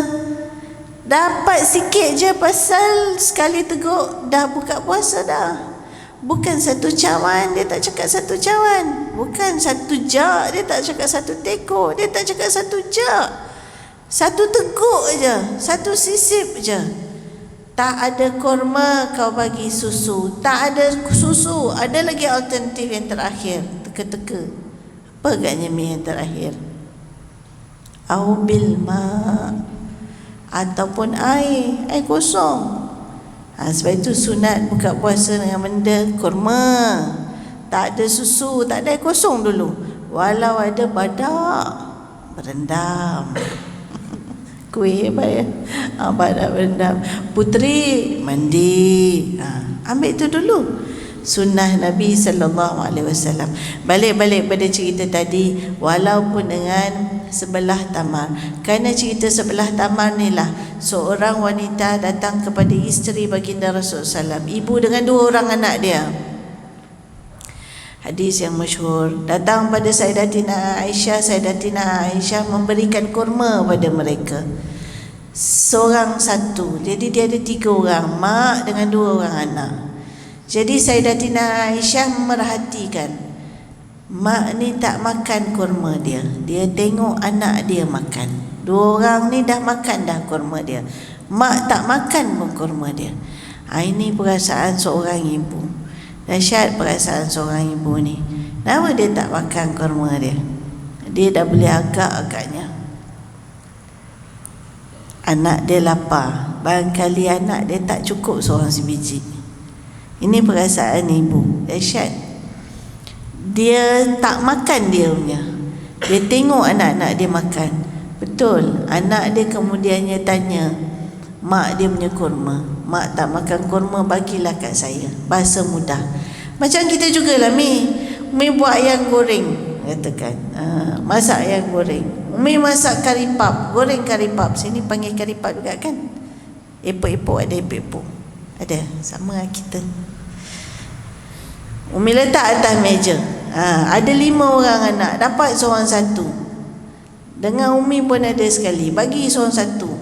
[SPEAKER 1] dapat sikit je, pasal sekali teguk dah buka puasa dah. Bukan 1 cawan, dia tak cakap 1 cawan. Bukan 1 jak, dia tak cakap 1 tekor. Dia tak cakap 1 jak, 1 teguk je, 1 sisip je. Tak ada kurma, kau bagi susu. Tak ada susu, ada lagi alternatif yang terakhir, teka-teka. Apa agaknya mi yang terakhir? Au bil ma', ataupun air kosong. Sebab itu sunat buka puasa dengan benda kurma. Tak ada susu, tak ada air kosong dulu. Walau ada badak, berendam. Kuih apa ya? Badak berendam. Puteri mandi. Ambil itu dulu. Sunnah Nabi SAW. Balik pada cerita tadi, walaupun dengan sebelah tamar. Kerana cerita sebelah tamar ni lah, seorang wanita datang kepada isteri baginda Rasulullah SAW, ibu dengan 2 orang anak dia. Hadis yang masyhur, datang pada Sayyidatina Aisyah memberikan kurma pada mereka, seorang satu. Jadi dia ada 3 orang, mak dengan 2 orang anak. Jadi Sayyidatina Aisyah memerhatikan, mak ni tak makan kurma dia. Dia tengok anak dia makan. Dua orang ni dah makan dah kurma dia, mak tak makan pun kurma dia. Ini perasaan seorang ibu. Dahsyat perasaan seorang ibu ni. Kenapa dia tak makan kurma dia? Dia dah boleh agak-agaknya. Anak dia lapar, barangkali anak dia tak cukup seorang sebiji. Ini perasaan ibu. Dahsyat. Dia tak makan dia punya. Dia tengok anak-anak dia makan. Betul. Anak dia kemudiannya tanya mak dia punya kurma. Mak tak makan kurma, bagilah kat saya. Bahasa mudah. Macam kita jugalah Mi. Mi buat ayam goreng, katakan. Masak ayam goreng. Mi masak kari pap, goreng kari pap. Sini panggil kari pap juga kan? Epok-epok, ada epok-epok. Ada, sama lah kita. Umi letak atas meja. Ada 5 orang anak, dapat seorang satu. Dengan Umi pun ada sekali, bagi seorang satu.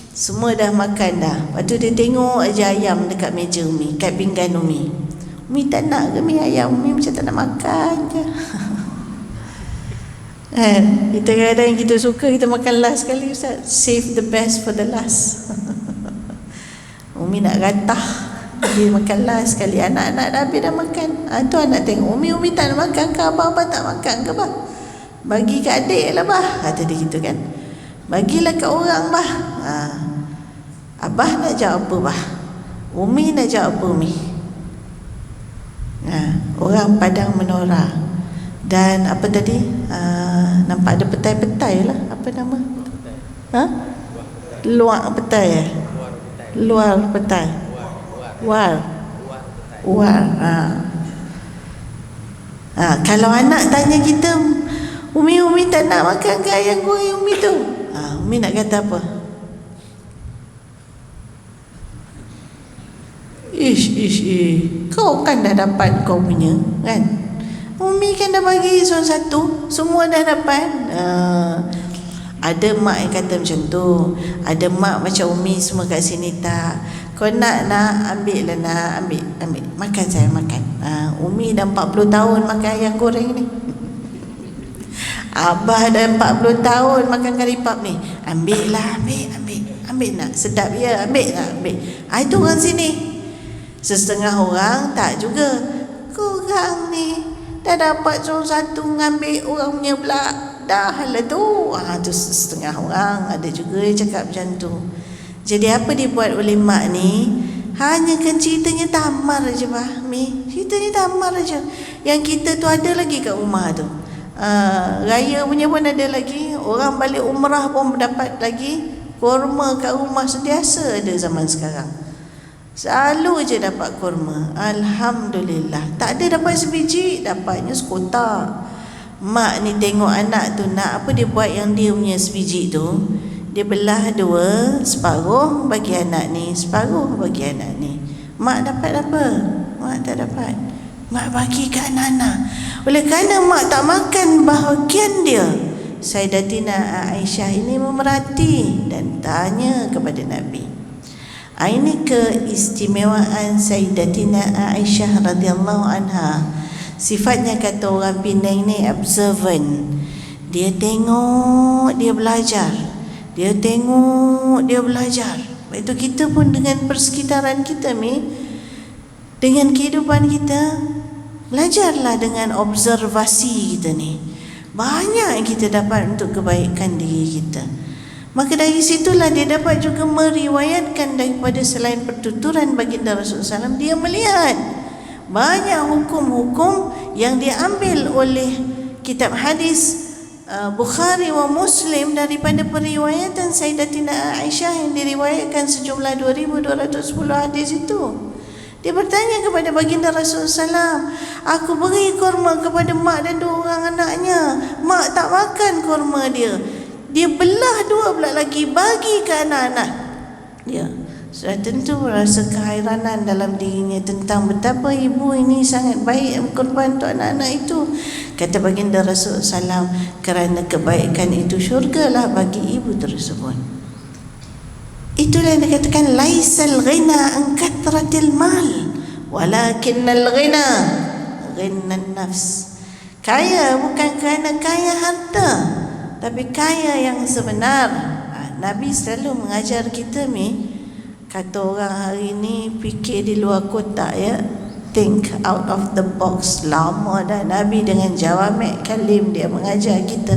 [SPEAKER 1] Semua dah makan dah. Lepas tu dia tengok aja ayam dekat meja Umi, kat pinggan Umi. Umi tak nak ke Mi ayam? Umi macam tak nak makan je. Kita kadang kita suka kita makan last sekali, Ustaz. Save the best for the last. Umi nak ratah, dia makan last sekali. Anak-anak dah habis dah makan. Tu anak tengok Umi tak nak makan ke? Abah tak makan ke bah? Bagi kat adik lah bah, kata dia gitu kan. Bagilah kat orang bah. Abah nak jawab apa bah? Umi nak jawab apa Umi? Orang Padang Menora. Dan apa tadi? Nampak ada petai-petai lah. Apa nama? Luar petai. Luar petai. War. Kalau anak tanya kita, Umi tak nak makan ke ayam goreng Umi tu? Umi nak kata apa? Kau kan dah dapat kau punya kan? Umi kan dah bagi seorang satu, semua dah dapat. Ada mak yang kata macam tu. Ada mak macam Umi semua kat sini tak. Kau nak ambil lah nak ambil. Makan saya makan. Umi dah 40 tahun makan ayam goreng ni. Abah dah 40 tahun makan kari pap ni. Ambil lah, ambil nak. Sedap ya, ambil nak, ambil. Itu orang sini. Setengah orang tak juga. Korang ni dah dapat seorang satu, ngambil orang punya pula. Dah lah tu. Tu setengah orang. Ada juga yang cakap macam tu. Jadi apa dibuat oleh mak ni? Hanya kan ceritanya tamar je bah Mi. Ceritanya tamar je. Yang kita tu ada lagi kat rumah tu. Raya punya pun ada lagi. Orang balik umrah pun dapat lagi. Kurma kat rumah sentiasa ada zaman sekarang. Selalu je dapat kurma. Alhamdulillah. Tak ada dapat sebiji, dapatnya sekotak. Mak ni tengok anak tu nak apa, dia buat yang dia punya sebiji tu. Dia belah dua, separuh bagi anak ni, separuh bagi anak ni. Mak dapat apa? Mak tak dapat. Mak bagi ke anak-anak. Oleh kerana mak tak makan bahagian dia, Sayyidatina Aisyah ini memerhati dan tanya kepada Nabi. Ini keistimewaan Sayyidatina Aisyah radhiyallahu anha. Sifatnya kata orang Penang ni observant. Dia tengok, dia belajar. Dia tengok, dia belajar. Itu kita pun dengan persekitaran kita Mi, dengan kehidupan kita, belajarlah dengan observasi kita ni. Banyak yang kita dapat untuk kebaikan diri kita. Maka dari situlah dia dapat juga meriwayatkan daripada selain pertuturan baginda Rasulullah SAW. Dia melihat banyak hukum-hukum yang diambil oleh kitab hadis Bukhari wa Muslim daripada periwayatan Sayyidatina Aisyah yang diriwayatkan sejumlah 2,210 hadis itu. Dia bertanya kepada baginda Rasulullah SAW, aku beri kurma kepada mak dan 2 orang anaknya. Mak tak makan kurma dia. Dia belah 2 pula lagi bagi ke anak-anak dia. Sudah tentu rasa kehairanan dalam dirinya tentang betapa ibu ini sangat baik berkorban untuk anak-anak itu. Kata baginda Rasulullah SAW, kerana kebaikan itu syurgalah bagi ibu tersebut. Itulah yang dikatakan laisal ghina an kathratil mal walakinnal ghina ghina nafs. Kaya bukan kerana kaya harta, tapi kaya yang sebenar. Nabi selalu mengajar kita kata orang hari ni fikir di luar kotak ya, think out of the box. Lama dah Nabi dengan jawami' kalim dia mengajar kita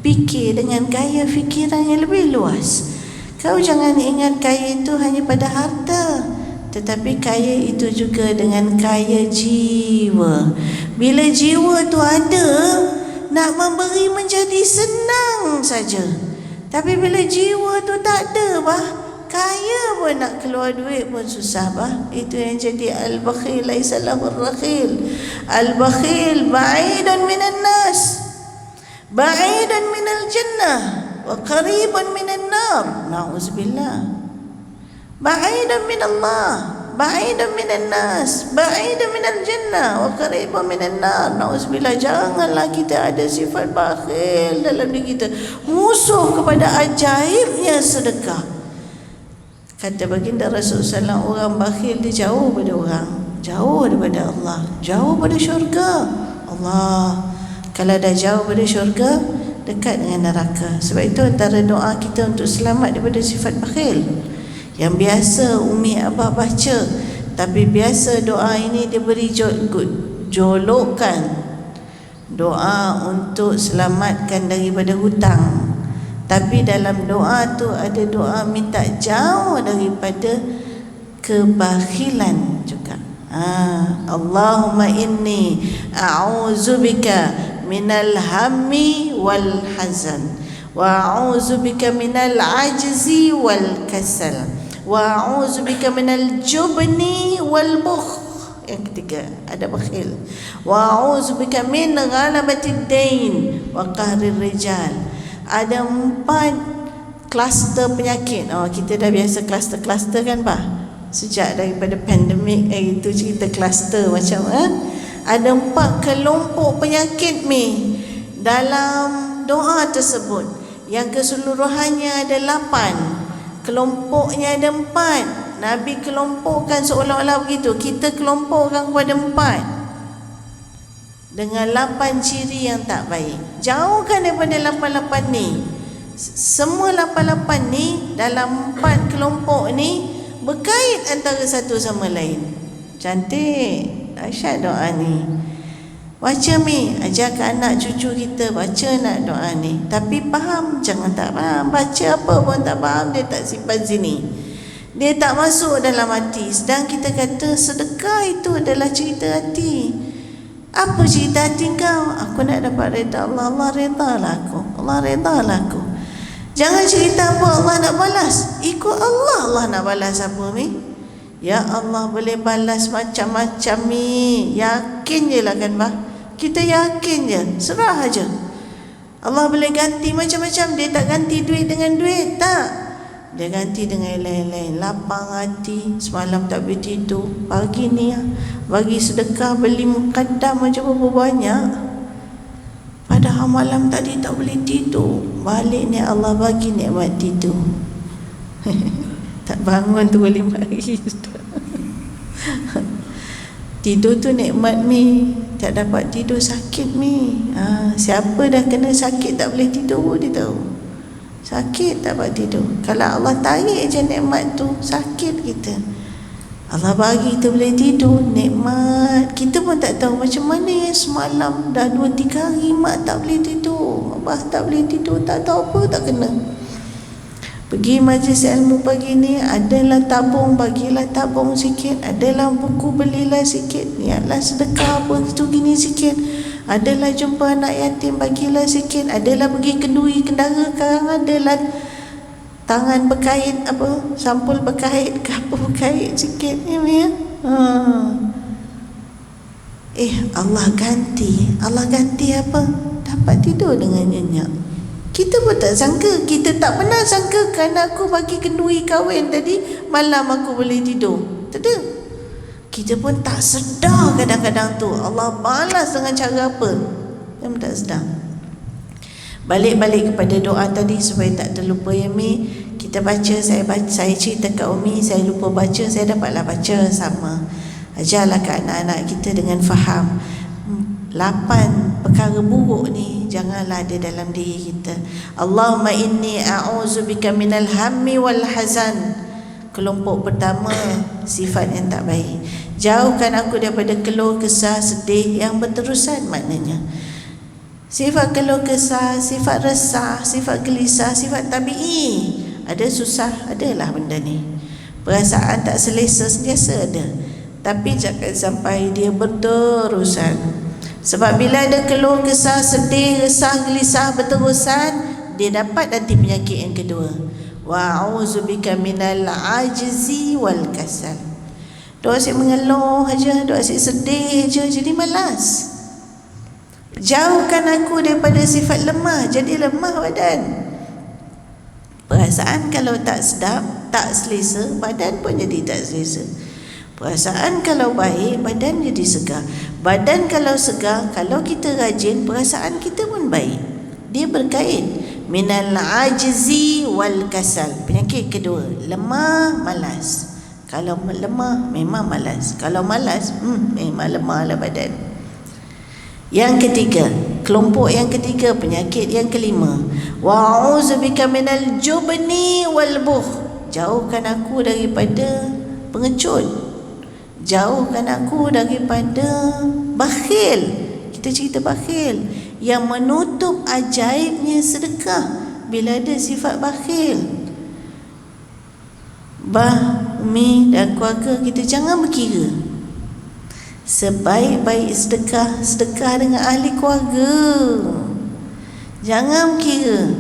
[SPEAKER 1] fikir dengan gaya fikiran yang lebih luas. Kau jangan ingat kaya itu hanya pada harta, tetapi kaya itu juga dengan kaya jiwa. Bila jiwa tu ada, nak memberi menjadi senang saja. Tapi bila jiwa tu tak ada kaya pun nak keluar duit pun susah Itu yang jadi al-bakhil laisa lahur rakhil. Al-bakhil ba'idun minan nas, ba'idun minal jannah, wa qaribun minan nar. Na'udzubillah. Ba'idun minallah, ba'idun minan nas, ba'idun minal jannah, wa qaribun minan nar. Na'udzubillah. Janganlah kita ada sifat bakhil dalam diri kita, musuh kepada ajaibnya sedekah. Kata baginda Rasulullah SAW, orang bakhil dia jauh pada orang, jauh daripada Allah, jauh pada syurga Allah. Kalau dah jauh pada syurga, dekat dengan neraka. Sebab itu antara doa kita untuk selamat daripada sifat bakhil, yang biasa Umi Abah baca, tapi biasa doa ini dia beri jolokan, doa untuk selamatkan daripada hutang. Tapi dalam doa tu ada doa minta jauh daripada kebakhilan juga. Allahumma inni a'udzubika minal hammi wal hazan, wa a'udzubika minal ajzi wal kasal, wa a'udzubika minal jubni wal bukhl. Yang ketiga ada bakhil. Wa a'udzubika min ghalabatid dain wa qahrir rijal. Ada 4 kluster penyakit. Kita dah biasa kluster-kluster kan sejak daripada pandemik itu cerita kluster macam ada 4 kelompok penyakit dalam doa tersebut, yang keseluruhannya ada 8, kelompoknya ada 4. Nabi kelompokkan seolah-olah begitu, kita kelompokkan kepada 4 dengan 8 ciri yang tak baik. Jauhkan daripada 8 ni. Semua 8 ni dalam 4 kelompok ni berkait antara satu sama lain. Cantik, dahsyat doa ni. Baca ajar ke anak cucu kita, baca nak doa ni. Tapi faham, jangan tak faham. Baca apa pun tak faham, dia tak simpan sini, dia tak masuk dalam hati. Sedang kita kata sedekah itu adalah cerita hati. Apa cerita hati kau? Aku nak dapat reda Allah, Allah redalah aku, Allah redalah aku. Jangan cerita apa Allah nak balas, ikut Allah, Allah nak balas apa Ya Allah boleh balas macam-macam yakin je lah kan kita yakin je, serah aja. Allah boleh ganti macam-macam. Dia tak ganti duit dengan duit, tak. Dia ganti dengan lain-lain. Lapang hati, semalam tak boleh tidur, pagi ni bagi sedekah beli mukaddam macam berapa banyak, padahal malam tadi tak boleh tidur. Balik ni Allah bagi nikmat tidur. Tak bangun tu boleh mari. Tidur tu nikmat tak dapat tidur sakit siapa dah kena sakit tak boleh tidur dia tahu. Sakit tak dapat tidur. Kalau Allah tarik je nikmat tu, sakit kita, Allah bagi kita boleh tidur, nikmat. Kita pun tak tahu macam mana semalam dah 2-3 hari mak tak boleh tidur, abah tak boleh tidur, tak tahu apa tak kena. Pergi majlis ilmu pagi ni, adalah tabung, bagilah tabung sikit. Adalah buku, belilah sikit. Niatlah sedekah apa tu gini sikit. Adalah jumpa anak yatim, bagilah sikit. Adalah pergi kenduri kendara, sekarang adalah tangan berkait apa, sampul berkait ke apa berkait sikit ni Allah ganti apa? Dapat tidur dengan nyenyak. Kita pun tak sangka, kita tak pernah sangka kerana aku bagi kenduri kahwin tadi, malam aku boleh tidur. Tak ada. Kita pun tak sedar kadang-kadang tu Allah balas dengan cara apa, kita tak sedar. Balik kepada doa tadi supaya tak terlupa kita baca, saya cerita kat Umi, saya lupa baca, saya dapatlah baca sama. Ajarlah ke anak-anak kita dengan faham. 8 perkara buruk ni janganlah ada dalam diri kita. Allahumma inni a'udzubika minal hammi wal hazan. Kelompok pertama, sifat yang tak baik. Jauhkan aku daripada keluh kesah sedih yang berterusan. Maknanya sifat keluh kesah, sifat resah, sifat gelisah, sifat tabi'i. Ada susah, adalah benda ni. Perasaan tak selesa sentiasa ada, tapi jangan sampai dia berterusan. Sebab bila ada keluh kesah, sedih, resah, gelisah berterusan, dia dapat nanti penyakit yang kedua. Wa'udzubika minal ajzi wal kasal. Duk asyik mengeluh aja, duk asyik sedih aja, jadi malas. Jauhkan aku daripada sifat lemah, jadi lemah badan. Perasaan kalau tak sedap, tak selesa, badan pun jadi tak selesa. Perasaan kalau baik, badan jadi segar. Badan kalau segar, kalau kita rajin, perasaan kita pun baik. Dia berkait. Minal ajzi wal kasal. Penyakit kedua, lemah, malas. Kalau lemah, memang malas. Kalau malas, memang lemahlah badan. Yang ketiga, kelompok yang ketiga, penyakit yang kelima, wa'udzubika minal jubni wal bukh. Jauhkan aku daripada pengecut, jauhkan aku daripada bakhil. Kita cerita bakhil yang menutup ajaibnya sedekah. Bila ada sifat bakhil, Umi dan keluarga kita jangan berkira. Sebaik-baik sedekah, sedekah dengan ahli keluarga. Jangan kira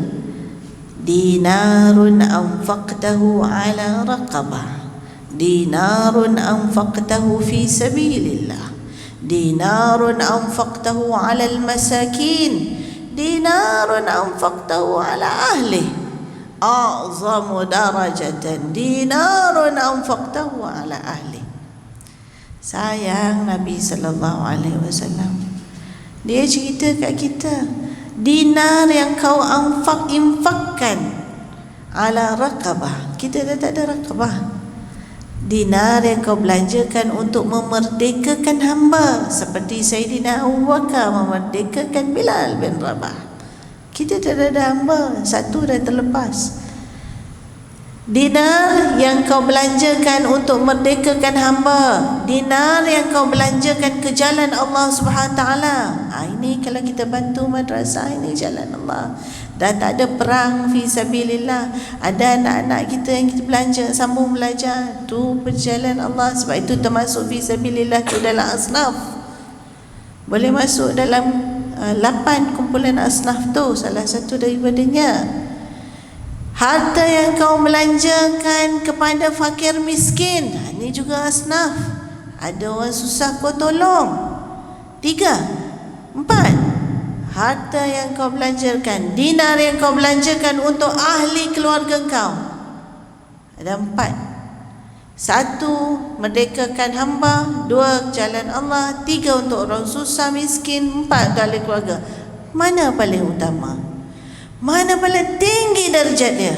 [SPEAKER 1] dinarun anfaqtahu ala raqabah, dinarun anfaqtahu fi sabilillah, dinarun anfaqtahu ala al-masakin, dinarun anfaqtahu ala ahli, a'zamu darajatan dinarun anfaqtahu ala ahli. Sayang Nabi SAW, dia cerita kat kita, dinar yang kau infakkan ala raqabah. Kita dah tak ada raqabah. Dinar yang kau belanjakan untuk memerdekakan hamba, seperti Sayyidina Abu Bakar memerdekakan Bilal bin Rabah. Kita tak ada hamba, satu dah terlepas. Dinar yang kau belanjakan untuk merdekakan hamba, dinar yang kau belanjakan ke jalan Allah Subhanahu Taala. Ini kalau kita bantu madrasah, ini jalan Allah. Dah tak ada perang fi sabilillah, ada anak-anak kita yang kita belanja sambung belajar, tu berjalan Allah. Sebab itu termasuk fi sabilillah tu dalam asnaf. Boleh masuk dalam 8 kumpulan asnaf tu, salah satu daripadanya. Harta yang kau belanjakan kepada fakir miskin, ini juga asnaf. Ada orang susah kau tolong. 3, 4, harta yang kau belanjakan, dinar yang kau belanjakan untuk ahli keluarga kau. Ada 4. 1, merdekakan hamba. 2, jalan Allah. 3, untuk orang susah miskin. 4, ahli keluarga. Mana paling utama? Mana paling tinggi darjat dia?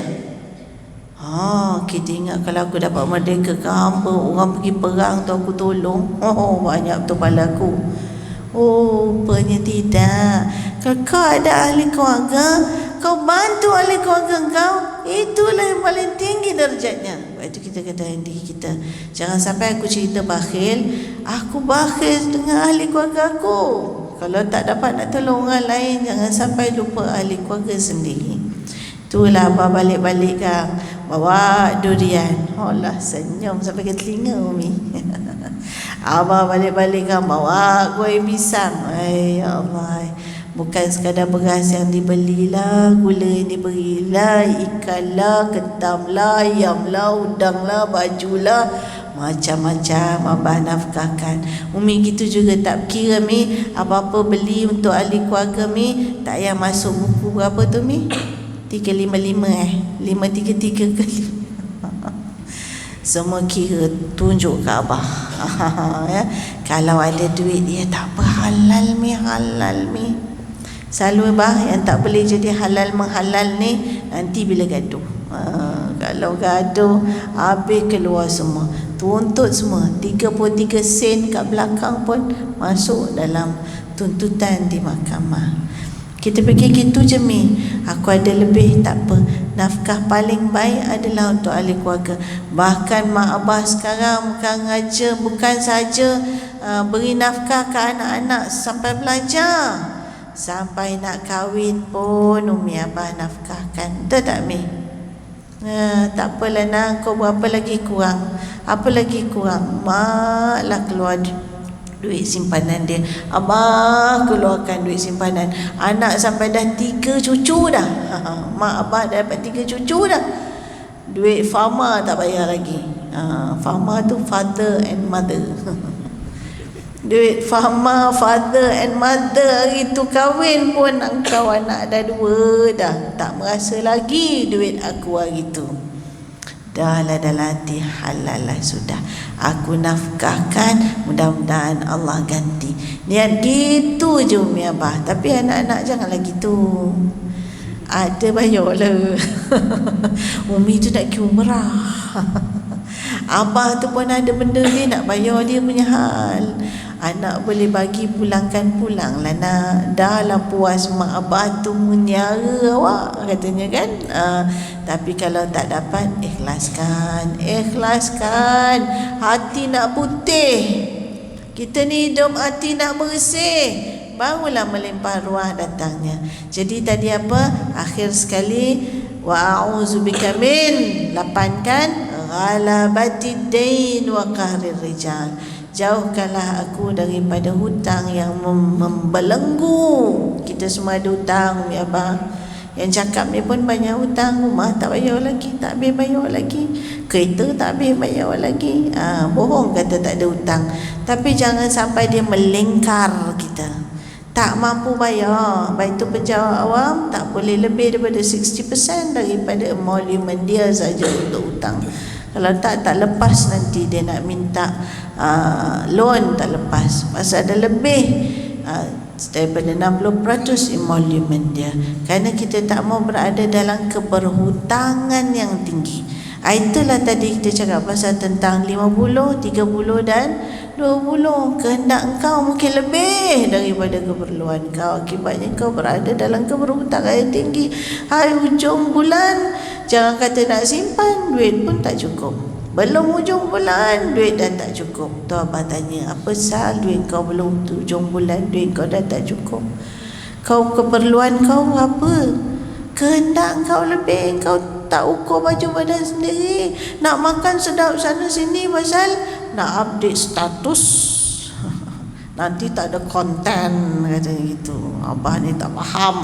[SPEAKER 1] Kita ingat kalau aku dapat merdeka ke hamba, orang pergi perang tu aku tolong. Banyak betul pala aku. Rupanya tidak. Kalau kau ada ahli keluarga, kau bantu ahli keluarga kau, itulah yang paling tinggi darjatnya. Sebab itu kita kata diri kita, jangan sampai aku cerita bakhil, aku bakhil dengan ahli keluarga aku. Kalau tak dapat nak tolong orang lain, jangan sampai lupa ahli keluarga sendiri. Itulah Abah balik-balik kan, bawa durian. Allah, senyum sampai ke telinga Umi. Abah balik-balik kan, bawa kuih pisang. Ya Allah, bukan sekadar beras yang dibelilah, gula yang diberilah, ikan lah, ketam lah, ayam lah, udang lah, baju lah, macam-macam Abah nafkahkan. Umi gitu juga tak kira Mi, apa-apa beli untuk ahli keluarga Mi, tak payah masuk buku berapa tu Mi? 355 533 kali. Semua kira, tunjuk ke Abah. Ya. Kalau ada duit dia tak apa, halal Mi, halal Mi. Selalu Abah yang tak boleh jadi halal menghalal ni, nanti bila gaduh. Kalau gaduh, habis keluar semua, tuntut semua. 33 sen kat belakang pun masuk dalam tuntutan di mahkamah. Kita fikir gitu je Mi, aku ada lebih tak apa. Nafkah paling baik adalah untuk ahli keluarga. Bahkan mak abah sekarang bukan saja beri nafkah ke anak-anak sampai belajar, sampai nak kahwin pun umi abah nafkahkan. Betul tak Mi? Tak apalah nak, kau berapa lagi kurang? Apa lagi kurang? Mak lah keluar duit simpanan dia, abah keluarkan duit simpanan. Anak sampai dah 3 cucu dah. Mak abah dah dapat 3 cucu dah. Duit farma tak bayar lagi. Farma tu father and mother. Duit farma father and mother, hari tu kahwin pun engkau anak dah 2 dah. Tak merasa lagi duit aku hari tu. Dah lah dalam hati, halal lah sudah, aku nafkahkan, mudah-mudahan Allah ganti. Niat gitu je umi abah. Tapi anak-anak janganlah gitu. Ada bayar lah. Umi tu nak pergi umrah. Abah tu pun ada benda dia nak bayar dia punya hal. Anak boleh bagi pulangkan pulang lah nak. Dah lah puas mak abah tu menyara awak katanya kan. Tapi kalau tak dapat, ikhlaskan. Hati nak putih. Kita ni hidup hati nak bersih, barulah melimpah ruah datangnya. Jadi tadi apa? Akhir sekali, wa a'udzubika min, 8 kan, ghalabatid dain wa qahrir rijal. Jauhkanlah aku daripada hutang yang membelenggu. Kita semua ada hutang umi abah. Yang cakap ni pun banyak hutang. Rumah tak bayar lagi, tak habis bayar lagi. Kereta tak habis bayar lagi. Bohong kata tak ada hutang. Tapi jangan sampai dia melingkar kita. Tak mampu bayar. Baik itu pejabat awam tak boleh lebih daripada 60% daripada emolument dia saja untuk hutang. Kalau tak lepas nanti dia nak minta loan, tak lepas. Pasal ada lebih daripada 60% emolument dia. Kerana kita tak mau berada dalam keberhutangan yang tinggi. Itulah tadi kita cakap pasal tentang 50, 30 dan 20. Kehendak engkau mungkin lebih daripada keperluan kau. Akibatnya kau berada dalam keberhutangan yang tinggi. Hari hujung bulan, jangan kata nak simpan, duit pun tak cukup. Belum hujung bulan, duit dah tak cukup. Tu abah tanya, apa sal duit kau belum hujung bulan, duit kau dah tak cukup? Kau keperluan kau apa? Kehendak kau lebih. Kau tak ukur baju badan sendiri. Nak makan sedap sana sini pasal nak update status. Nanti tak ada konten, katanya gitu. Abah ni tak faham.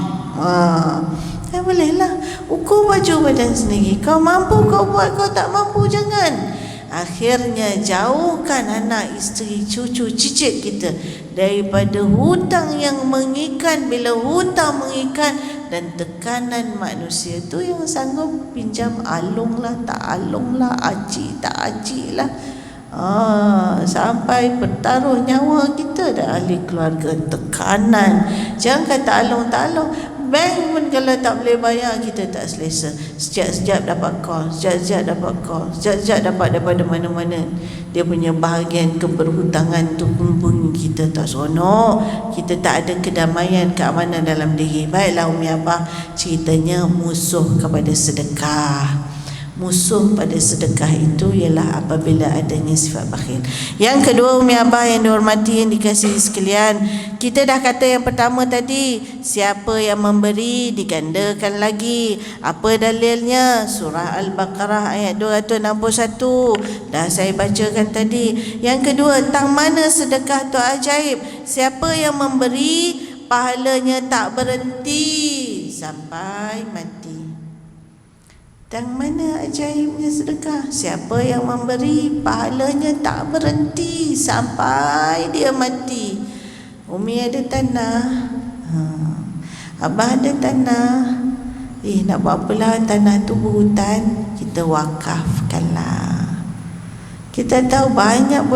[SPEAKER 1] Bolehlah ukur baju badan sendiri. Kau mampu kau buat, kau tak mampu jangan. Akhirnya jauhkan anak, isteri, cucu, cicit kita daripada hutang yang mengikat. Bila hutang mengikat dan tekanan manusia tu, yang sanggup pinjam alung lah, tak alung lah, acik tak acik lah, sampai bertaruh nyawa kita dan ahli keluarga. Tekanan. Jangan kata alung tak alung. Bank pun kalau tak boleh bayar, kita tak selesa. Sejak-sejak dapat call, sejak-sejak dapat daripada mana-mana. Dia punya bahagian keberhutangan tu kumpul kita tak seronok. Kita tak ada kedamaian, keamanan dalam diri. Baiklah umi abah, ceritanya musuh kepada sedekah. Musuh pada sedekah itu ialah apabila adanya sifat bakhil. Yang kedua umi abah yang dihormati, yang dikasihi sekalian, kita dah kata yang pertama tadi, siapa yang memberi digandakan lagi. Apa dalilnya? Surah Al-Baqarah ayat 261 dah saya bacakan tadi. Yang kedua, tang mana sedekah tu ajaib. Siapa yang memberi, pahalanya tak berhenti sampai mati. Dan mana ajaibnya sedekah? Siapa yang memberi, pahalanya tak berhenti sampai dia mati. Umi ada tanah, abah ada tanah. Nak buat apalah tanah tu berhutan, kita wakafkanlah. Kita tahu banyak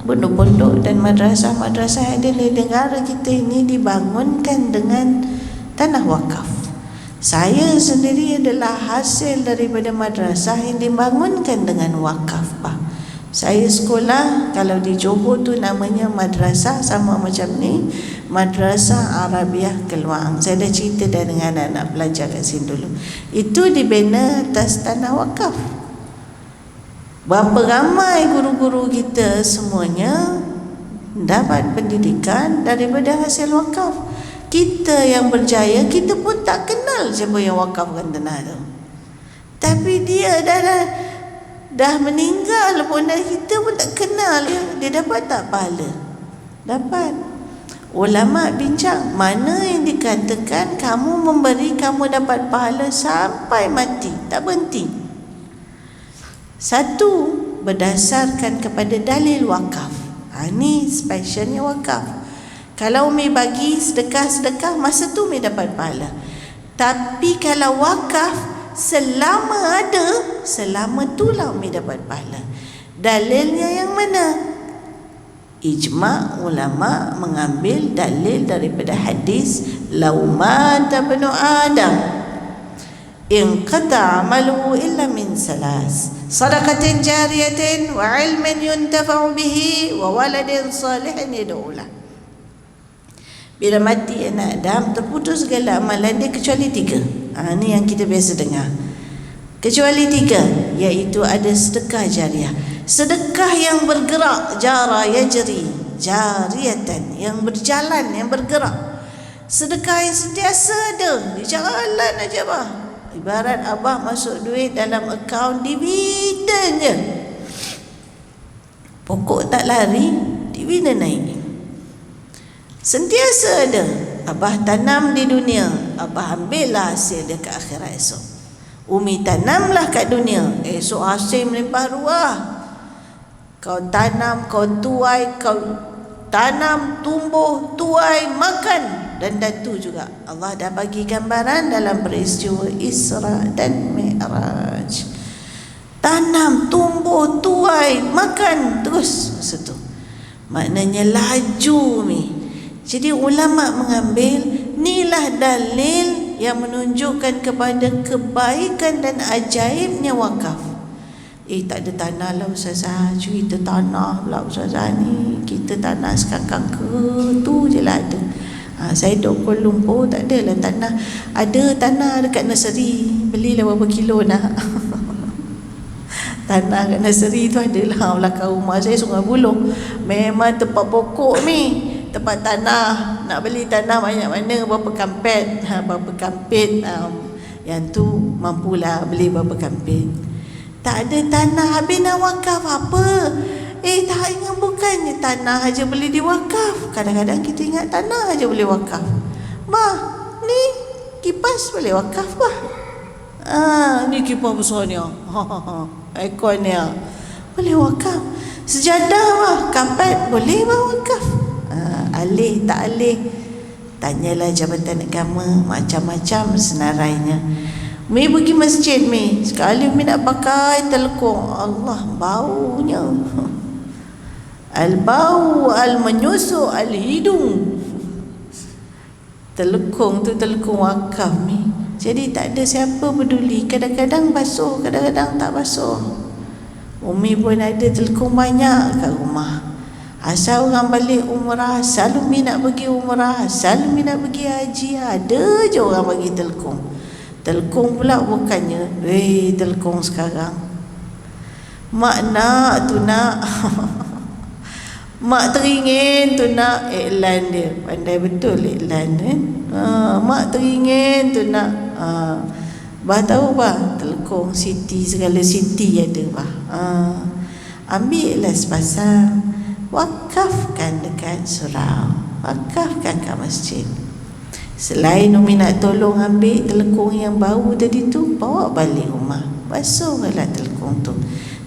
[SPEAKER 1] pondok-pondok dan madrasah-madrasah yang ada di negara kita ini dibangunkan dengan tanah wakaf. Saya sendiri adalah hasil daripada madrasah yang dibangunkan dengan wakaf, Pak. Saya sekolah, kalau di Johor tu namanya madrasah, sama macam ni, Madrasah Arabiah Keluang. Saya dah cerita dah dengan anak-anak pelajar kat sini dulu. Itu dibina atas tanah wakaf. Berapa ramai guru-guru kita semuanya dapat pendidikan daripada hasil wakaf. Kita yang berjaya, kita pun tak kenal siapa yang wakafkan tanah tu. Tapi dia dah meninggal pun, dan kita pun tak kenal dia dapat tak pahala? Dapat. Ulama bincang, mana yang dikatakan kamu memberi, kamu dapat pahala sampai mati, tak berhenti. Satu, berdasarkan kepada dalil wakaf. Ini specialnya wakaf. Kalau Umi bagi sedekah-sedekah, masa tu Umi dapat pahala. Tapi kalau wakaf, selama ada, selama itulah Umi dapat pahala. Dalilnya yang mana? Ijma' ulama mengambil dalil daripada hadis lau mata ibnu Adam inqata amaluhu illa min salas, sadaqatin jariyatin wa ilmin yuntafa'u bihi wa waladin salihin yad'ulah. Bila mati anak Adam, terputus segala amalan dia kecuali 3. Ini yang kita biasa dengar. Kecuali 3, iaitu ada sedekah jariah. Sedekah yang bergerak, jara yajri, jariyatan, yang berjalan, yang bergerak. Sedekah yang sentiasa ada, dia jalan aja bah. Ibarat abah masuk duit dalam akaun, dividen je. Pokok tak lari, dividen naik. Sentiasa ada. Abah tanam di dunia, abah ambillah hasil dia ke akhirat esok. Umi tanamlah kat dunia, esok hasil melimpah ruah. Kau tanam, kau tuai, kau tanam, tumbuh, tuai, makan. Dan datu juga. Allah dah bagi gambaran dalam peristiwa Isra dan Mi'raj. Tanam, tumbuh, tuai, makan terus masa tu. Maknanya laju ni. Jadi ulama mengambil, inilah dalil yang menunjukkan kepada kebaikan dan ajaibnya wakaf. Tak ada tanah lah Ustazah, cerita tanah pula Ustazah ni. Kita tanah sekangkang ke tu je lah ada. Saya duduk Kuala Lumpur, tak ada lah tanah. Ada tanah dekat nursery, belilah berapa kilo nak. Tanah kat nursery tu adalah belakang rumah saya, Sungai Buloh. Memang tempat pokok ni, tempat tanah. Nak beli tanah banyak mana, berapa kampet, berapa kampet, yang tu mampulah beli berapa kampet. Tak ada tanah, habis nak wakaf apa? Tak ingat, bukannya tanah aja boleh diwakaf. Kadang-kadang kita ingat tanah aja boleh wakaf. Bah, ni kipas boleh wakaf bah. Ni kipas besar ni. Aircon ni. Boleh wakaf. Sejadah bah, kapet boleh bah wakaf. Alih tak alih, tanyalah Jabatan Agama, macam-macam senarainya. Mi pergi masjid mi, sekali mi nak pakai telekung, Allah baunya. Al-bau al-menyusuk al-hidung. Telekung tu telekung wakaf mi. Jadi tak ada siapa peduli. Kadang-kadang basuh, kadang-kadang tak basuh. Umi pun ada telekung banyak kat rumah. Asal orang balik umrah, selalu mi nak pergi umrah, selalu mi nak pergi haji, ada je orang bagi telekung. Telekung pula bukannya, telekung sekarang. Mak nak tu nak. Mak teringin tu nak, iklan dia. Pandai betul iklan kan. Mak teringin tu nak. Bah tahu bah, telekung Siti, segala Siti ada bah. Ambil lah sepasang. Wakafkan dekat surau, wakafkan kat masjid. Selain Umi nak tolong ambil telekung yang bau tadi tu, bawa balik rumah, basuhlah telekung tu.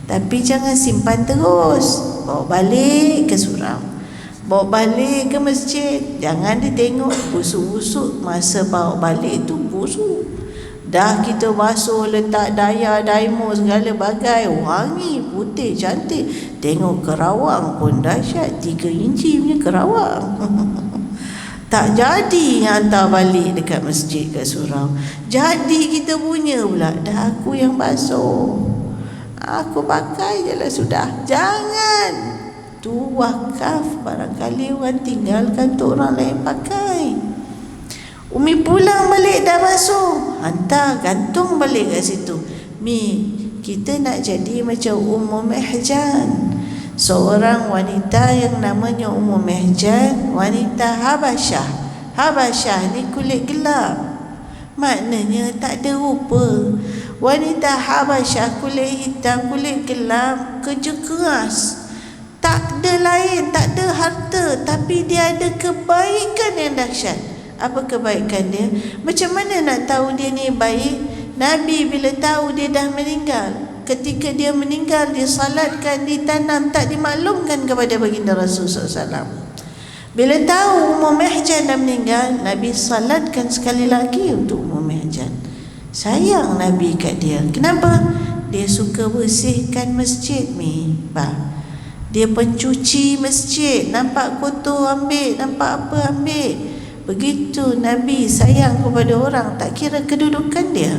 [SPEAKER 1] Tapi jangan simpan terus, bawa balik ke surau, bawa balik ke masjid. Jangan ditengok busuk-busuk, masa bawa balik tu busuk. Dah kita basuh, letak daya, daimo, segala bagai, wangi, putih, cantik. Tengok kerawang pun dahsyat, 3 inci punya kerawang. Tak jadi hantar balik dekat masjid, kat surau. Jadi kita punya pula, dah aku yang basuh. Aku pakai je lah sudah. Jangan. Tu wakaf, barangkali orang tinggalkan tu orang lain pakai. Umi pulang balik dah basuh, hantar gantung balik kat situ. Mi, kita nak jadi macam Ummu Mihjan, seorang wanita yang namanya Ummu Mihjan, wanita Habasyah. Habasyah ni kulit gelap, maknanya tak ada rupa. Wanita Habasyah kulit hitam, kulit gelap, kerja keras, tak ada lain, tak ada harta, tapi dia ada kebaikan yang dahsyat. Apa kebaikan dia? Macam mana nak tahu dia ni baik? Nabi bila tahu dia dah meninggal, ketika dia meninggal, disalatkan, ditanam, tak dimaklumkan kepada baginda Rasulullah SAW. Bila tahu Ummu Mihjan dah meninggal, Nabi salatkan sekali lagi untuk Ummu Mihjan. Sayang Nabi kat dia. Kenapa? Dia suka bersihkan masjid, dia pencuci masjid, nampak kotor ambil, nampak apa ambil. Begitu Nabi sayang kepada orang, tak kira kedudukan dia.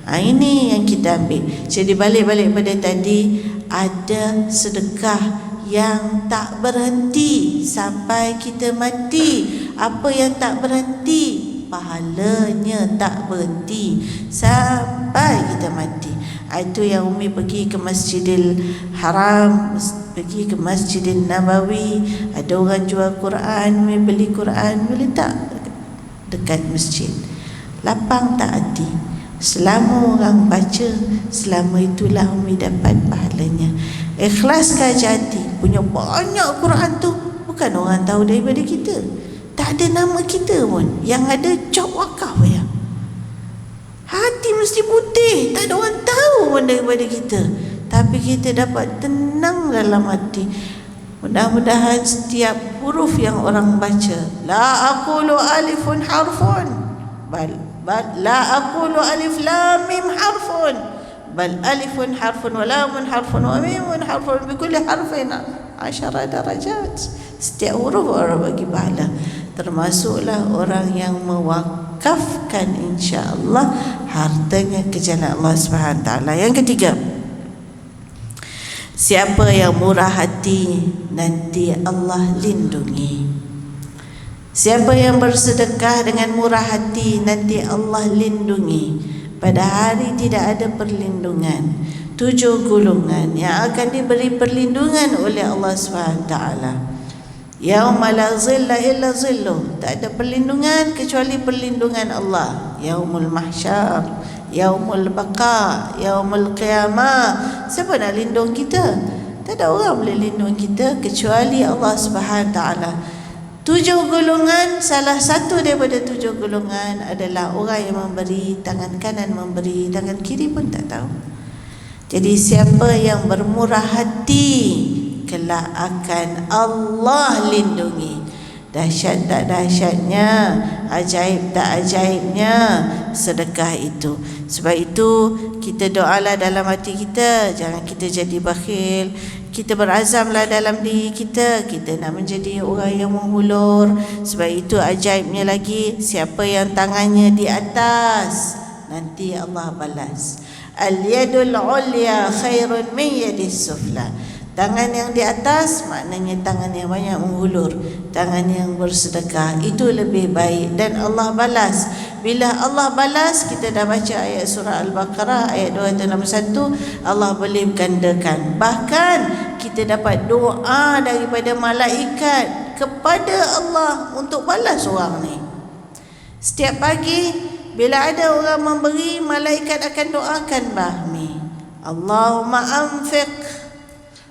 [SPEAKER 1] Ini yang kita ambil. Jadi balik-balik pada tadi, ada sedekah yang tak berhenti sampai kita mati. Apa yang tak berhenti? Pahalanya tak berhenti sampai kita mati. Itu yang Umi pergi ke Masjidil Haram, pergi ke Masjidil Nabawi, ada orang jual Quran, Umi beli Quran, Umi letak dekat masjid. Lapang tak hati. Selama orang baca, selama itulah Umi dapat pahalanya. Ikhlas ke hati, punya banyak Quran tu, bukan orang tahu daripada kita, tak ada nama kita pun, yang ada cop wakaf ya. Hati mesti putih, tak ada orang tahu pun daripada kita, tapi kita dapat tenang dalam hati. Mudah-mudahan setiap huruf yang orang baca, la aqulu alifun harfun, bal la aqulu alif lam mim harfun, bal alifun harfun wa lamun harfun wa mimun harfun, bi kulli harfin 10 darajat. Setiap huruf orang bagi pahala. Termasuklah orang yang mewakafkan insya-Allah hartanya ke jalan Allah Subhanahu taala. Yang ketiga, siapa yang murah hati nanti Allah lindungi. Siapa yang bersedekah dengan murah hati nanti Allah lindungi. Pada hari tidak ada perlindungan. 7 golongan yang akan diberi perlindungan oleh Allah SWT. Yauma la zilla illa zilluh, tak ada perlindungan kecuali perlindungan Allah. Yaumul mahsyar, yaumul baqa, yaumul qiyamah. Siapa nak lindung kita? Tak ada orang boleh lindung kita kecuali Allah SWT. 7 golongan, salah satu daripada 7 golongan adalah orang yang memberi, tangan kanan memberi, tangan kiri pun tak tahu. Jadi siapa yang bermurah hati, kelak akan Allah lindungi. Dahsyat tak dahsyatnya, ajaib tak ajaibnya sedekah itu. Sebab itu kita doalah dalam hati kita, jangan kita jadi bakhil. Kita berazamlah dalam diri kita, kita nak menjadi orang yang menghulur. Sebab itu ajaibnya lagi, siapa yang tangannya di atas, nanti Allah balas. Al-yadul ulya khairun min yadis sufla. Tangan yang di atas maknanya tangan yang banyak menghulur, tangan yang bersedekah, itu lebih baik dan Allah balas. Bila Allah balas, kita dah baca ayat surah Al-Baqarah ayat 261, Allah boleh gandakan. Bahkan kita dapat doa daripada malaikat kepada Allah untuk balas orang ni. Setiap pagi bila ada orang memberi, malaikat akan doakan bahmi, Allahumma anfiq,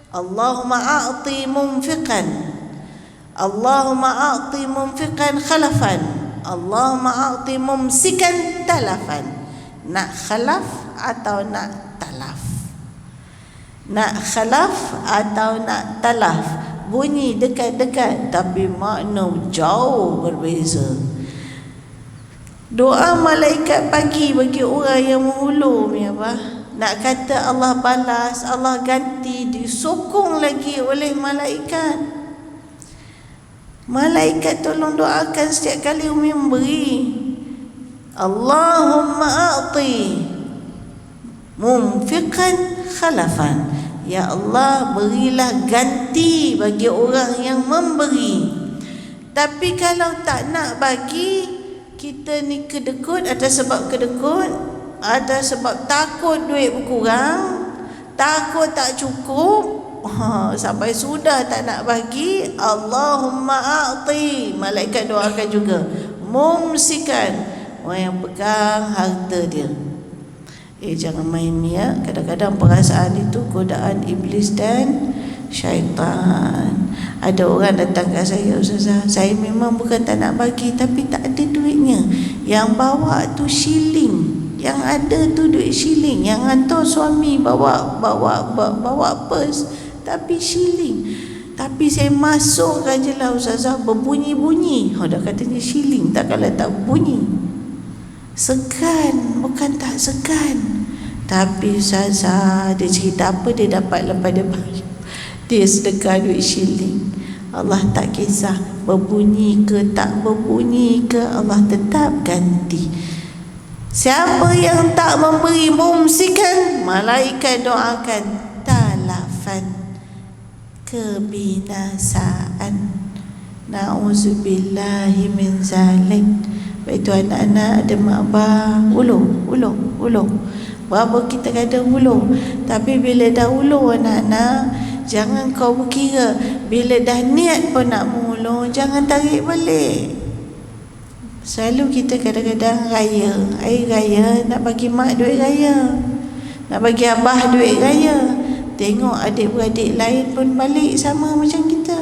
[SPEAKER 1] Allahumma a'ti munfiqan, Allahumma a'ti munfiqan khalafan, Allahumma a'ti mumsikan talafan. Nak khalaf atau nak talaf? Nak khalaf atau nak talaf? Bunyi dekat-dekat tapi makna jauh berbeza. Doa malaikat pagi bagi orang yang menghulur ni apa? Nak kata Allah balas, Allah ganti, disokong lagi oleh malaikat. Malaikat tolong doakan setiap kali Umi memberi. Allahumma a'ti Mumfiqan khalafan. Ya Allah, berilah ganti bagi orang yang memberi. Tapi kalau tak nak bagi, kita ni kedekut, ada sebab kedekut, ada sebab takut duit berkurang, takut tak cukup, sampai sudah tak nak bagi, Allahumma a'ti, malaikat doakan juga, mumsikan, orang yang pegang harta dia. Jangan main ni ya. Kadang-kadang perasaan itu godaan iblis dan syaitan. Ada orang datang kat saya, Ustazah, saya memang bukan tak nak bagi, tapi tak ada duitnya. Yang bawa tu shilling, yang ada tu duit shilling. Yang hantar suami bawa purse, tapi shilling. Tapi saya masukkan je lah Ustazah, berbunyi-bunyi. Dah katanya shilling, takkanlah tak bunyi. Segan, bukan tak segan. Tapi Ustazah, dia cerita apa dia dapat lepas dia bayar. Dia sedekah duit shilling. Allah tak kisah berbunyi ke tak berbunyi ke, Allah tetap ganti. Siapa yang tak memberi, mumsikan, malaikat doakan talafan, kebinasaan. Na'udzubillahi min zalik. Itu anak-anak ada mak abah ulung. Berapa kita kata ulung, tapi bila dah ulung anak-anak, jangan kau berkira, bila dah niat pun nak mengulung, jangan tarik balik. Selalu kita kadang-kadang raya, air raya, nak bagi mak duit raya, nak bagi abah duit raya. Tengok adik-beradik lain pun balik sama macam kita.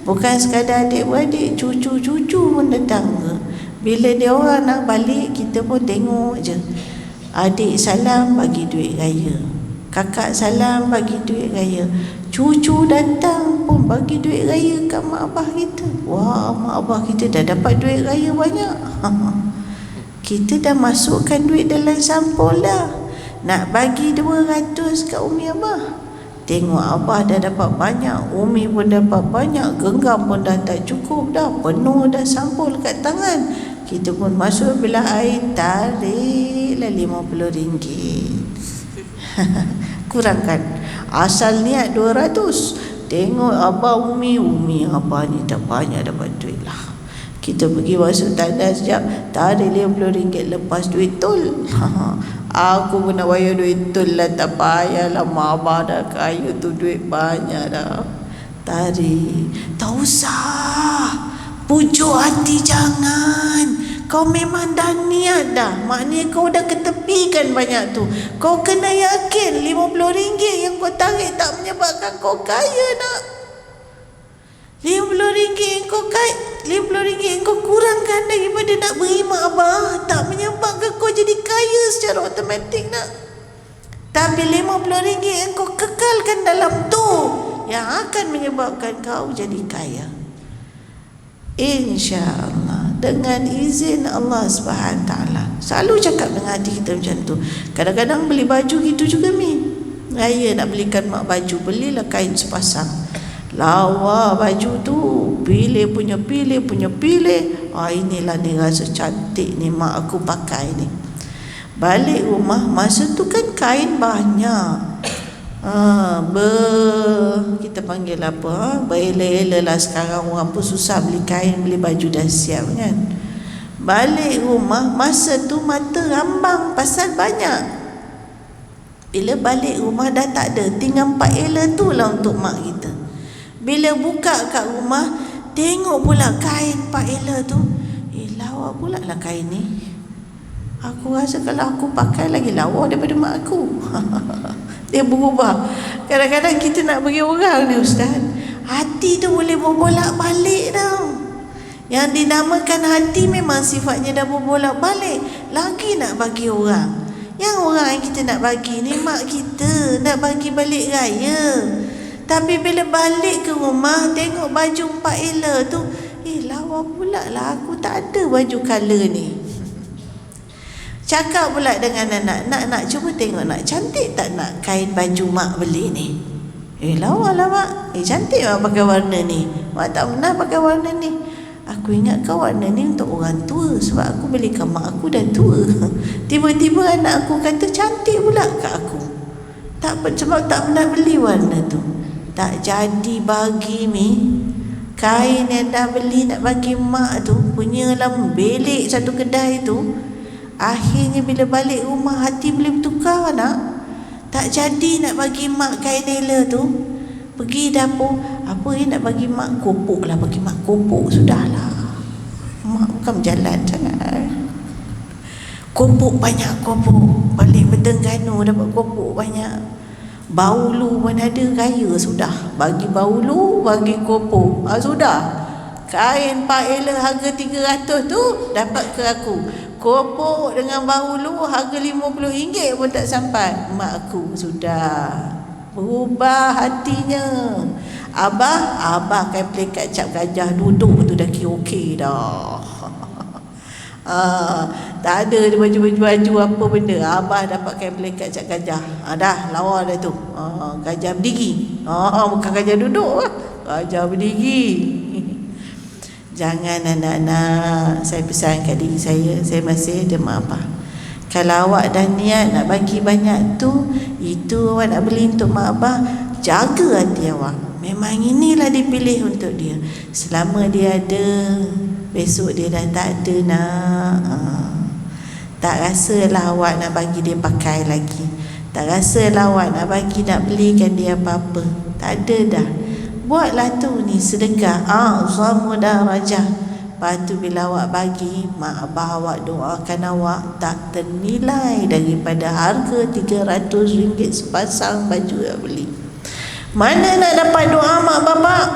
[SPEAKER 1] Bukan sekadar adik-beradik, cucu-cucu pun datang ke. Bila dia orang nak balik, kita pun tengok je. Adik salam bagi duit raya, kakak salam bagi duit raya, cucu datang pun bagi duit raya kat mak abah kita. Wah, mak abah kita dah dapat duit raya banyak. Kita dah masukkan duit dalam sampul dah. Nak bagi 200 kat umi abah. Tengok abah dah dapat banyak, umi pun dapat banyak, genggam pun dah tak cukup dah, penuh dah sampul kat tangan. Kita pun masuk bilah air, tariklah RM50. Kurangkan. Asal niat 200. Tengok abah umi abah ni dah banyak dapat duit lah. Kita pergi masuk tanda sekejap, tarik RM50, lepas duit tol. Aku pun nak bayar duit tol lah, tak payahlah, mak abah dah kaya tu, duit banyak dah. Tarik. Tak usah, pujuk hati jangan. Kau memang dah niat dah, maknanya kau dah ketepikan banyak tu. Kau kena yakin RM50 yang kau tarik tak menyebabkan kau kaya nak. RM50 yang kau RM50 yang kau kurangkan daripada nak beri mak abah tak menyebabkan kau jadi kaya secara automatik nak. Tapi RM50 yang kau kekalkan dalam tu yang akan menyebabkan kau jadi kaya, InsyaAllah, dengan izin Allah SWT. Selalu cakap dengan hati kita macam tu. Kadang-kadang beli baju gitu juga Mi. Raya nak belikan mak baju, belilah kain sepasang. Lawa baju tu, pilih. Inilah ni rasa cantik ni, mak aku pakai ni. Balik rumah, masa tu kan kain banyak. Kita panggil apa, berela-ela lah. Sekarang orang pun susah beli kain, beli baju dah siap kan. Balik rumah, masa tu mata rambang pasal banyak. Bila balik rumah dah tak ada, tinggal 4 ela tu lah untuk mak kita. Bila buka kat rumah, tengok pula kain 4 ela tu. Lawa pula lah kain ni. Aku rasa kalau aku pakai lagi lawa daripada mak aku. Dia berubah. Kadang-kadang kita nak bagi orang ni Ustaz, hati tu boleh berbolak-balik tau. Yang dinamakan hati memang sifatnya dah berbolak-balik. Lagi nak bagi orang. Yang orang yang kita nak bagi ni mak kita, nak bagi balik raya. Tapi bila balik ke rumah, tengok baju 4 ela tu, lawa pula lah, aku tak ada baju color ni. Cakap pula dengan anak, nak cuba tengok, nak cantik tak nak kain baju mak beli ni? Lawa lah mak. Cantik mak pakai warna ni. Mak tak pernah pakai warna ni. Aku ingat kawan ni untuk orang tua, sebab aku belikan mak aku dah tua. Tiba-tiba anak aku kata cantik pula kat aku. Sebab tak pernah beli warna tu. Tak jadi bagi Mi. Kain yang dah beli nak bagi mak tu, punyalah belik satu kedai tu. Akhirnya bila balik rumah, hati boleh bertukar nak. Tak jadi nak bagi mak kain Ella tu. Pergi dapur, apa nak bagi mak? Kopok lah, bagi mak kopok. Sudahlah, mak bukan berjalan sangat. Kopok banyak, kopok. Balik Terengganu dapat kopok banyak. Bahulu pun ada, kaya sudah. Bagi bahulu, bagi kopok. Sudah. Kain Pak Ella harga 300 tu dapat ke aku. Kopok dengan bahulu harga RM50 pun tak sampai. Mak aku sudah berubah hatinya. Abah kain pelikat cap gajah duduk tu dah kira okey dah. Tak ada baju apa benda. Abah dapat kain pelikat cap gajah. Dah lawa dah tu. Gajah berdiri. Bukan gajah duduk lah. Gajah berdiri. Jangan anak-anak, saya pesan kat diri saya masih ada mak abah. Kalau awak dah niat nak bagi banyak tu, itu awak nak beli untuk mak abah, jaga hati awak. Memang inilah dipilih untuk dia. Selama dia ada, besok dia dah tak ada nak. Tak rasalah awak nak bagi dia pakai lagi. Tak rasalah awak nak bagi, nak belikan dia apa-apa. Tak ada dah. Buatlah tu ni sedekah. Azamu darajah. Lepas tu bila awak bagi, mak abah awak doakan awak, tak ternilai daripada harga RM300 sepasang baju yang beli. Mana nak dapat doa mak bapak?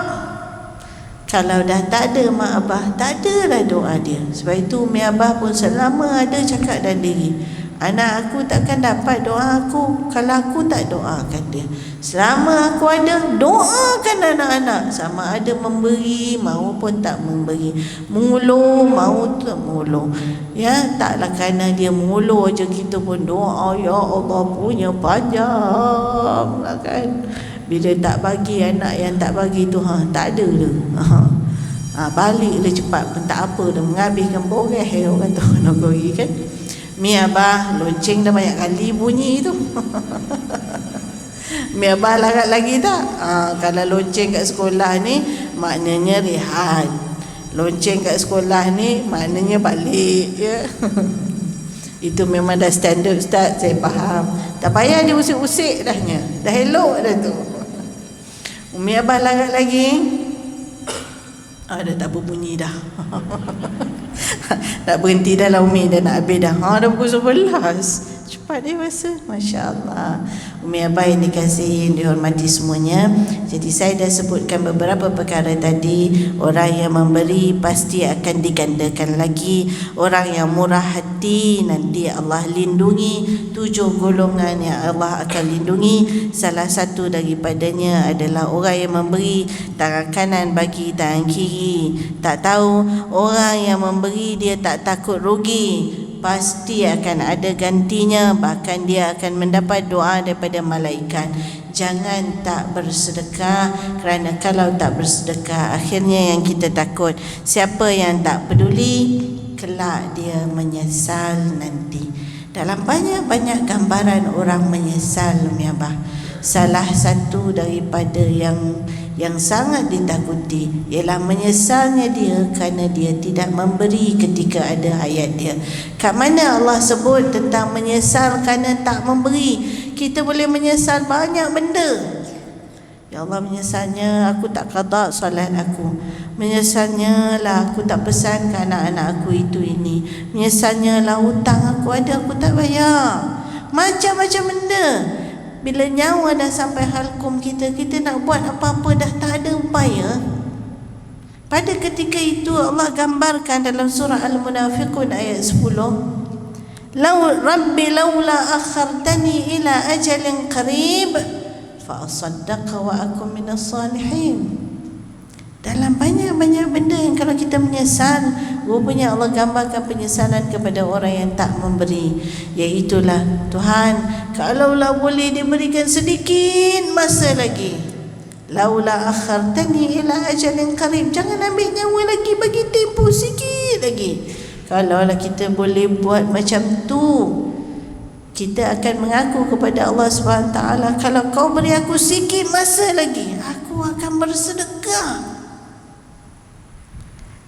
[SPEAKER 1] Kalau dah tak ada mak abah, tak ada lah doa dia. Sebab itu Umi Abah pun selama ada cakap dalam diri, anak aku takkan dapat doa aku kalau aku tak doakan dia. Selama aku ada, doakan anak-anak, sama ada memberi maupun tak memberi, mengulur mau tak mengulur. Ya, taklah kerana dia mengulur je kita pun doa, ya Allah punya panjang lah kan. Bila tak bagi anak yang tak bagi tu, tak ada dah. Balik dah cepat pun tak apa dah, menghabiskan boreh orang kata nak pergi kan. Mi abah lonceng dah banyak kali bunyi tu. Mi abah larat lagi tak? Kalau lonceng kat sekolah ni maknanya rehat. Lonceng kat sekolah ni maknanya balik ya. Itu memang dah standard ustaz, saya faham. Tak payah diusik-usik dahnya. Dah elok dah tu. Umi abah larat lagi. Dah tak berbunyi dah. Tak berhenti dah lah Umi, dah nak habis dah. Dah pukul 11. Cepat dia masa. Masya Allah. Umi abah yang dikasihi, dihormati semuanya. Jadi saya dah sebutkan beberapa perkara tadi. Orang yang memberi pasti akan digandakan lagi. Orang yang murah hati nanti Allah lindungi. 7 golongan yang Allah akan lindungi. Salah satu daripadanya adalah orang yang memberi tangan kanan bagi tangan kiri. Tak tahu orang yang memberi dia tak takut rugi, pasti akan ada gantinya, bahkan dia akan mendapat doa daripada malaikat. Jangan tak bersedekah, kerana kalau tak bersedekah akhirnya yang kita takut, siapa yang tak peduli kelak dia menyesal nanti. Dalam banyak-banyak gambaran orang menyesal Umi Abah, salah satu daripada yang sangat ditakuti ialah menyesalnya dia kerana dia tidak memberi ketika ada hayat dia. Kat mana Allah sebut tentang menyesal kerana tak memberi? Kita boleh menyesal banyak benda. Ya Allah, menyesalnya aku tak qada solat aku. Menyesalnya lah aku tak pesan ke anak-anak aku itu ini. Menyesalnya lah hutang aku ada, aku tak bayar. Macam-macam benda. Bila nyawa dah sampai halkum kita nak buat apa-apa dah tak ada upaya. Pada ketika itu Allah gambarkan dalam surah Al-Munafiqun ayat 10. Rabbi laula akhartani ila ajalin qarib fa asaddaqa wa akum minas salihin. Dalam banyak-banyak benda yang kalau kita menyesal, rupanya Allah gambarkan penyesalan kepada orang yang tak memberi. Iaitulah, Tuhan, kalaulah boleh diberikan sedikit masa lagi, laula akhartani ila ajalin qarib, jangan ambil nyawa lagi, bagi tempoh sikit lagi. Kalaulah kita boleh buat macam tu, kita akan mengaku kepada Allah SWT, kalau kau beri aku sikit masa lagi, aku akan bersedekah.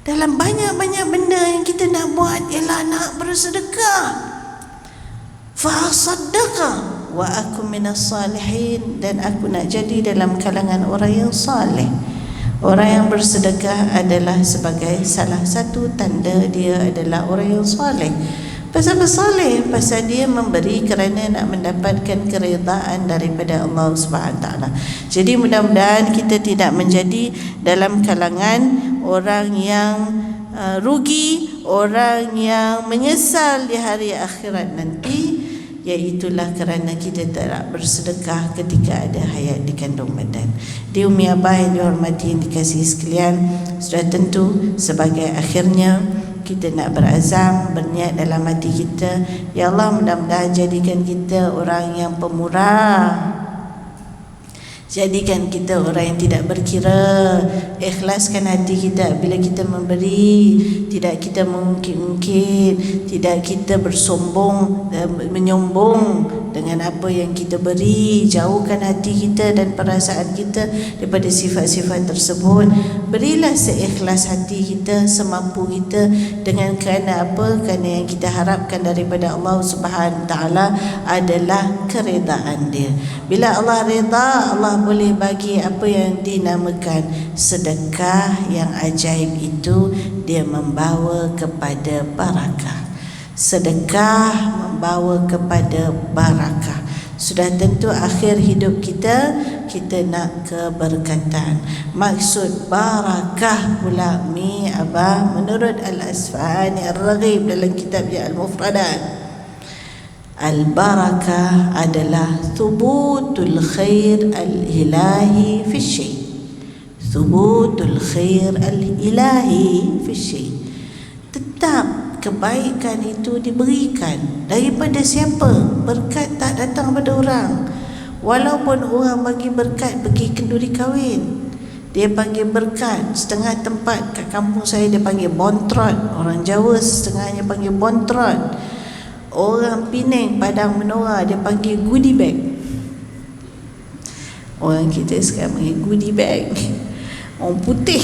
[SPEAKER 1] Dalam banyak-banyak benda yang kita nak buat ialah nak bersedekah. Fa asaddaqa wa aku minas salihin, dan aku nak jadi dalam kalangan orang yang saleh. Orang yang bersedekah adalah sebagai salah satu tanda dia adalah orang yang saleh. Pasal saleh, pasal dia memberi kerana nak mendapatkan keridaan daripada Allah SWT. Jadi mudah-mudahan kita tidak menjadi dalam kalangan orang yang rugi, orang yang menyesal di hari akhirat nanti, iaitulah kerana kita tak bersedekah ketika ada hayat di kandung badan. Di Umi Abah yang dihormati, yang dikasihi sekalian, sudah tentu sebagai akhirnya kita nak berazam, berniat dalam hati kita, ya Allah, mudah-mudahan jadikan kita orang yang pemurah, jadikan kita orang yang tidak berkira, ikhlaskan hati kita bila kita memberi, tidak kita mengungkit-ungkit, tidak kita bersombong dan menyombong dengan apa yang kita beri. Jauhkan hati kita dan perasaan kita daripada sifat-sifat tersebut. Berilah seikhlas hati kita, semampu kita, dengan kerana apa? Kerana yang kita harapkan daripada Allah Subhanahu Taala adalah keredaan dia. Bila Allah reda, Allah boleh bagi apa yang dinamakan sedekah yang ajaib itu, dia membawa kepada barakah. Sedekah membawa kepada barakah. Sudah tentu akhir hidup kita, kita nak keberkatan. Maksud barakah pula Mi Abah menurut Al-Asfahani Ar-Raghib dalam kitabnya Al-Mufradat, al-barakah adalah thubutul khair al-ilahi fi syai'. Thubutul khair al-ilahi fi syai', tetap kebaikan itu diberikan daripada siapa? Berkat tak datang pada orang. Walaupun orang bagi berkat pergi kenduri kahwin, dia panggil berkat. Setengah tempat kat kampung saya dia panggil bontrot. Orang Jawa setengahnya panggil bontrot. Orang Penang, Padang Menora, dia panggil goodie bag. Orang kita sekarang panggil goodie bag. Orang putih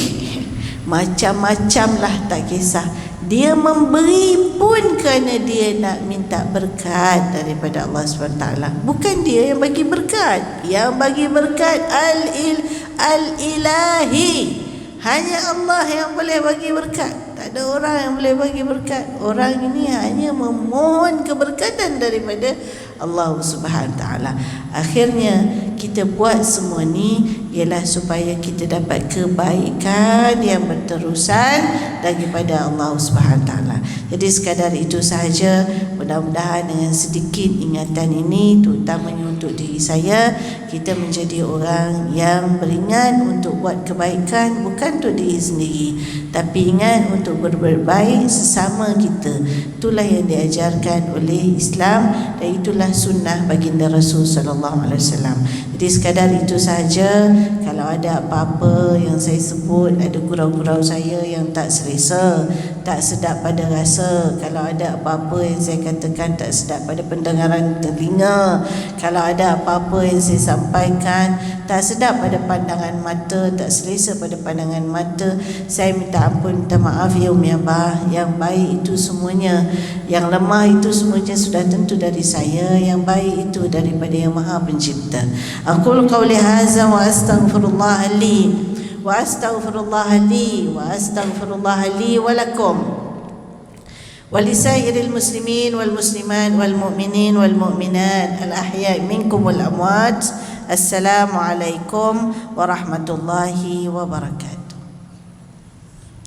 [SPEAKER 1] macam-macam lah, tak kisah. Dia memberi pun kerana dia nak minta berkat daripada Allah SWT. Bukan dia yang bagi berkat. Yang bagi berkat al-ilahi. Hanya Allah yang boleh bagi berkat. Tak ada orang yang boleh bagi berkat. Orang ini hanya memohon keberkatan daripada Allah Subhanahu Taala. Akhirnya kita buat semua ni ialah supaya kita dapat kebaikan yang berterusan daripada Allah Subhanahu Taala. Jadi sekadar itu sahaja. Mudah-mudahan dengan sedikit ingatan ini, terutamanya untuk diri saya, kita menjadi orang yang beringat untuk buat kebaikan, bukan untuk diri sendiri, tapi ingat untuk berbuat baik sesama kita. Itulah yang diajarkan oleh Islam dan itulah sunnah baginda Rasul sallallahu alaihi wasallam. Jadi sekadar itu sahaja. Kalau ada apa-apa yang saya sebut, ada gurau-gurau saya yang tak selesa, tak sedap pada rasa, kalau ada apa-apa yang saya katakan tak sedap pada pendengaran telinga, kalau ada apa-apa yang saya sampaikan tak sedap pada pandangan mata, tak selesa pada pandangan mata, saya minta ampun, minta maaf ya Umi Abah. Yang baik itu semuanya, yang lemah itu semuanya sudah tentu dari saya, yang baik itu daripada Yang Maha Pencipta. Aqul qawli hadza wa astaghfirullah li wa astaghfirullah li wa astaghfirullah li wa lakum wa lisairil muslimin wal muslimat wal mu'minin wal mu'minat al ahya' minkum wal amwat. Assalamualaikum warahmatullahi wabarakatuh.